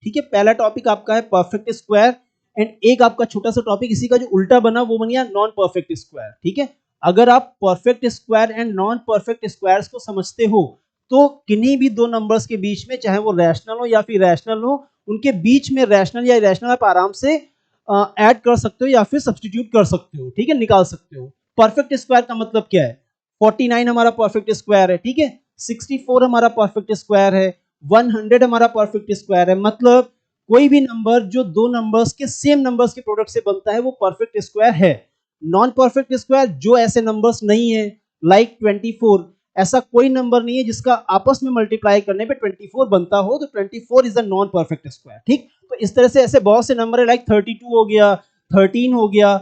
ठीक है, पहला टॉपिक आपका है परफेक्ट स्क्वायर, एंड एक आपका छोटा सा टॉपिक इसी का जो उल्टा बना वो बन गया नॉन परफेक्ट स्क्वायर। ठीक है, अगर आप perfect square and non perfect squares को समझते हो तो किन्हीं भी दो नंबर्स के बीच में, चाहे वो रैशनल हो या फिर इरेशनल हो, उनके बीच में रैशनल या इरेशनल आप आराम से ऐड कर सकते हो या फिर सब्स्टिट्यूट कर सकते हो। ठीक है, निकाल सकते हो। परफेक्ट स्क्वायर का मतलब क्या है, 49 हमारा परफेक्ट स्क्वायर है। ठीक है, 64 हमारा परफेक्ट स्क्वायर है, 100 हमारा परफेक्ट स्क्वायर है, मतलब कोई भी नंबर जो दो नंबर्स के सेम नंबर्स के प्रोडक्ट से बनता है वो परफेक्ट स्क्वायर है। नॉन परफेक्ट स्क्वायर जो ऐसे नंबर्स नहीं है, लाइक 24, ऐसा कोई नंबर नहीं है जिसका आपस में मल्टीप्लाई करने पे 24 बनता हो, तो 24 is a non perfect square. ठीक, तो इस तरह से ऐसे बहुत से नंबर है, लाइक 32 हो गया, 13 हो गया,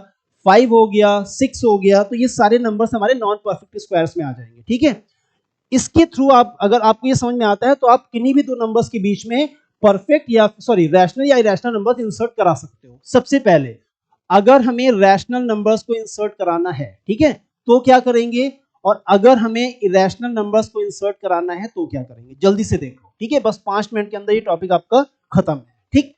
5 हो गया, 6 हो गया, तो ये सारे नंबर्स हमारे नॉन परफेक्ट स्क्वायर्स में आ जाएंगे। ठीक है, इसके थ्रू आप, अगर आपको ये समझ में आता है तो आप किन्हीं भी दो नंबर्स के बीच में परफेक्ट या सॉरी रैशनल या इरेशनल नंबर्स इंसर्ट करा सकते हो। सबसे पहले अगर हमें रैशनल नंबर्स को इंसर्ट कराना है, ठीक है, तो क्या करेंगे, और अगर हमें इरेशनल नंबर्स को इंसर्ट कराना है तो क्या करेंगे, जल्दी से देखो। ठीक है, बस 5 मिनट के अंदर ये टॉपिक आपका खत्म है। ठीक,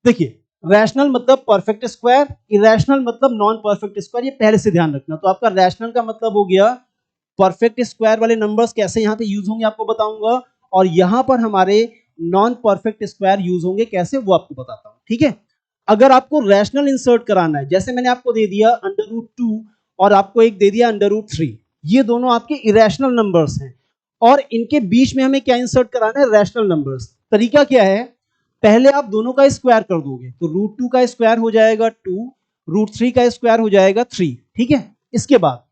देखिए, रैशनल मतलब परफेक्ट स्क्वायर, इरेशनल मतलब नॉन परफेक्ट स्क्वायर, ये पहले से ध्यान रखना। तो आपका रैशनल का मतलब हो गया परफेक्ट स्क्वायर वाले नंबर्स कैसे यहाँ पे यूज होंगे आपको बताऊंगा, और यहाँ पर हमारे नॉन परफेक्ट स्क्वायर यूज होंगे कैसे वो आपको बताता हूँ। ठीक है, अगर आपको रैशनल इंसर्ट कराना है, जैसे मैंने आपको दे दिया √2 और आपको एक दे दिया √3, ये दोनों आपके इरेशनल नंबर्स हैं, और इनके बीच में हमें क्या इंसर्ट कराना है, रैशनल नंबर्स। तरीका क्या है, पहले आप दोनों का स्क्वायर कर दोगे, तो √2 का स्क्वायर हो जाएगा 2, √3 का स्क्वायर हो जाएगा 3। ठीक है, इसके बाद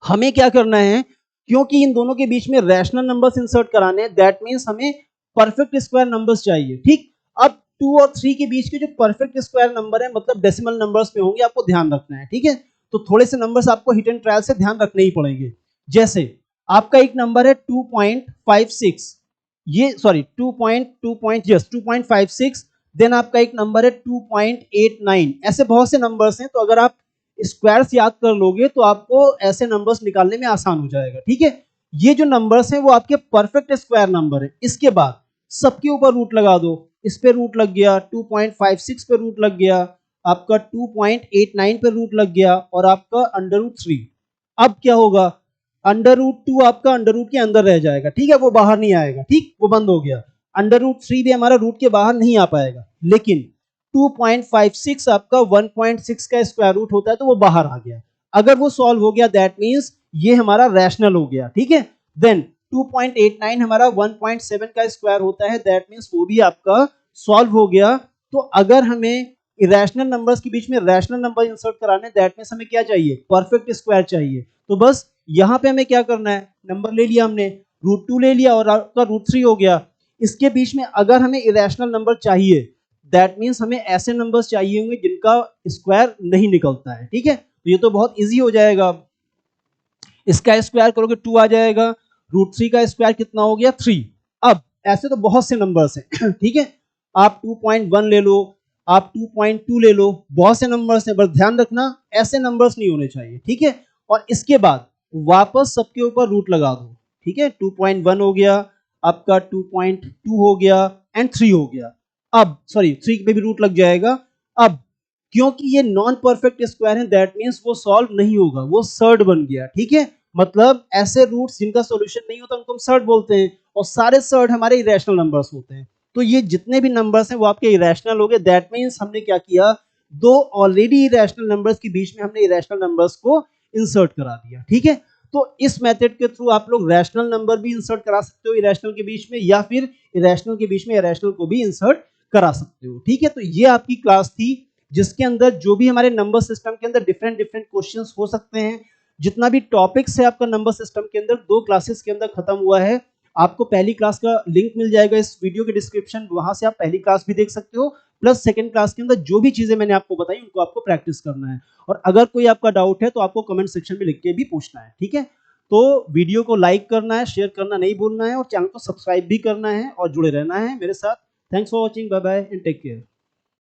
हमें क्या करना है, क्योंकि इन दोनों के बीच में रैशनल नंबर्स इंसर्ट कराने हैं, दैट मींस हमें परफेक्ट स्क्वायर नंबर्स चाहिए। ठीक, अब 2 और 3 के बीच के जो परफेक्ट स्क्वायर नंबर है, मतलब डेसिमल नंबर्स में होंगे, आपको ध्यान रखना है। ठीक है, तो थोड़े से नंबर्स आपको हिट एंड ट्रायल से ध्यान रखने ही पड़ेंगे। जैसे आपका एक नंबर है 2.56, ये सॉरी 2.56, देन आपका एक नंबर है 2.89, ऐसे बहुत से नंबर्स हैं। तो अगर आप स्क्वायर्स याद कर लोगे तो आपको ऐसे नंबर्स निकालने में आसान हो जाएगा। ठीक है, ये जो नंबर्स हैं वो आपके परफेक्ट स्क्वायर नंबर है। इसके बाद सबके ऊपर रूट लगा दो, इस पे रूट लग गया, 2.56 पे रूट लग गया, आपका 2.89 पे रूट लग गया, और आपका √3। अब क्या होगा, √2 आपका अंडर रूट के अंदर रह जाएगा। ठीक है, वो बाहर नहीं आएगा। ठीक, वो बंद हो गया। √3 भी हमारा रूट के बाहर नहीं आ पाएगा, लेकिन 2.56 आपका 1.6 का स्क्वायर रूट होता है, तो वो बाहर आ गया। अगर वो सॉल्व हो गया, दैट मींस ये हमारा रैशनल हो गया। ठीक है, देन 2.89 हमारा 1.7 का स्क्वायर होता है, दैट मींस वो भी आपका सॉल्व हो गया। तो अगर हमें इरेशनल नंबर्स के बीच में रैशनल नंबर इंसर्ट कराने, दैट मींस हमें क्या चाहिए, परफेक्ट स्क्वायर चाहिए। तो बस यहाँ पे हमें क्या करना है, नंबर ले लिया हमने, √2 ले लिया और आपका √3 हो गया। इसके बीच में अगर हमें इरेशनल नंबर चाहिए, दैट मींस हमें ऐसे नंबर्स चाहिए होंगे जिनका स्क्वायर नहीं निकलता है। ठीक है, तो ये तो बहुत इजी हो जाएगा। इसका स्क्वायर करोगे 2 आ जाएगा, √3 का स्क्वायर कितना हो गया, 3। अब ऐसे तो बहुत से नंबर्स हैं। ठीक है, आप 2.1 ले लो, आप 2.2 ले लो, बहुत से नंबर्स हैं, बस ध्यान रखना ऐसे नंबर्स नहीं होने चाहिए। ठीक है, और इसके बाद वापस सबके ऊपर रूट लगा दो। ठीक है, 2.1 हो गया, आपका 2.2 हो गया, एंड 3 हो गया। अब सॉरी 3 पे भी रूट लग जाएगा। अब क्योंकि ये नॉन परफेक्ट स्क्वायर है, दैट मींस वो सॉल्व नहीं होगा, वो सर्ड बन गया। ठीक है, मतलब ऐसे रूट्स जिनका सॉल्यूशन नहीं होता उनको हम सर्ड बोलते हैं, और सारे सर्ड हमारे इरेशनल नंबर्स होते हैं। तो ये जितने भी नंबर्स हैं वो आपके इरेशनल हो गए। दैट मींस हमने क्या किया, दो ऑलरेडी इरेशनल नंबर्स के बीच में हमने इरेशनल नंबर्स को इंसर्ट करा दिया। ठीक है, तो इस मेथड के थ्रू आप लोग रैशनल नंबर भी इंसर्ट करा सकते हो इरेशनल के बीच में, या फिर इरेशनल के बीच में इरेशनल को भी इंसर्ट करा सकते हो। ठीक है, तो ये आपकी क्लास थी जिसके अंदर जो भी हमारे नंबर सिस्टम के अंदर डिफरेंट डिफरेंट क्वेश्चंस हो सकते हैं, जितना भी टॉपिक्स है आपका नंबर सिस्टम के अंदर, 2 क्लासेस के अंदर खत्म हुआ है। आपको पहली क्लास का लिंक मिल जाएगा इस वीडियो के डिस्क्रिप्शन, वहां से आप पहली क्लास भी देख सकते हो, प्लस सेकंड क्लास के अंदर जो भी चीजें मैंने आपको बताई उनको आपको प्रैक्टिस करना है। और अगर कोई आपका डाउट है तो आपको कमेंट सेक्शन में लिख के भी पूछना है। ठीक है, तो वीडियो को लाइक करना है, शेयर करना नहीं भूलना है, और चैनल को सब्सक्राइब भी करना है, और जुड़े रहना है मेरे साथ। Thanks for watching, bye bye and take care.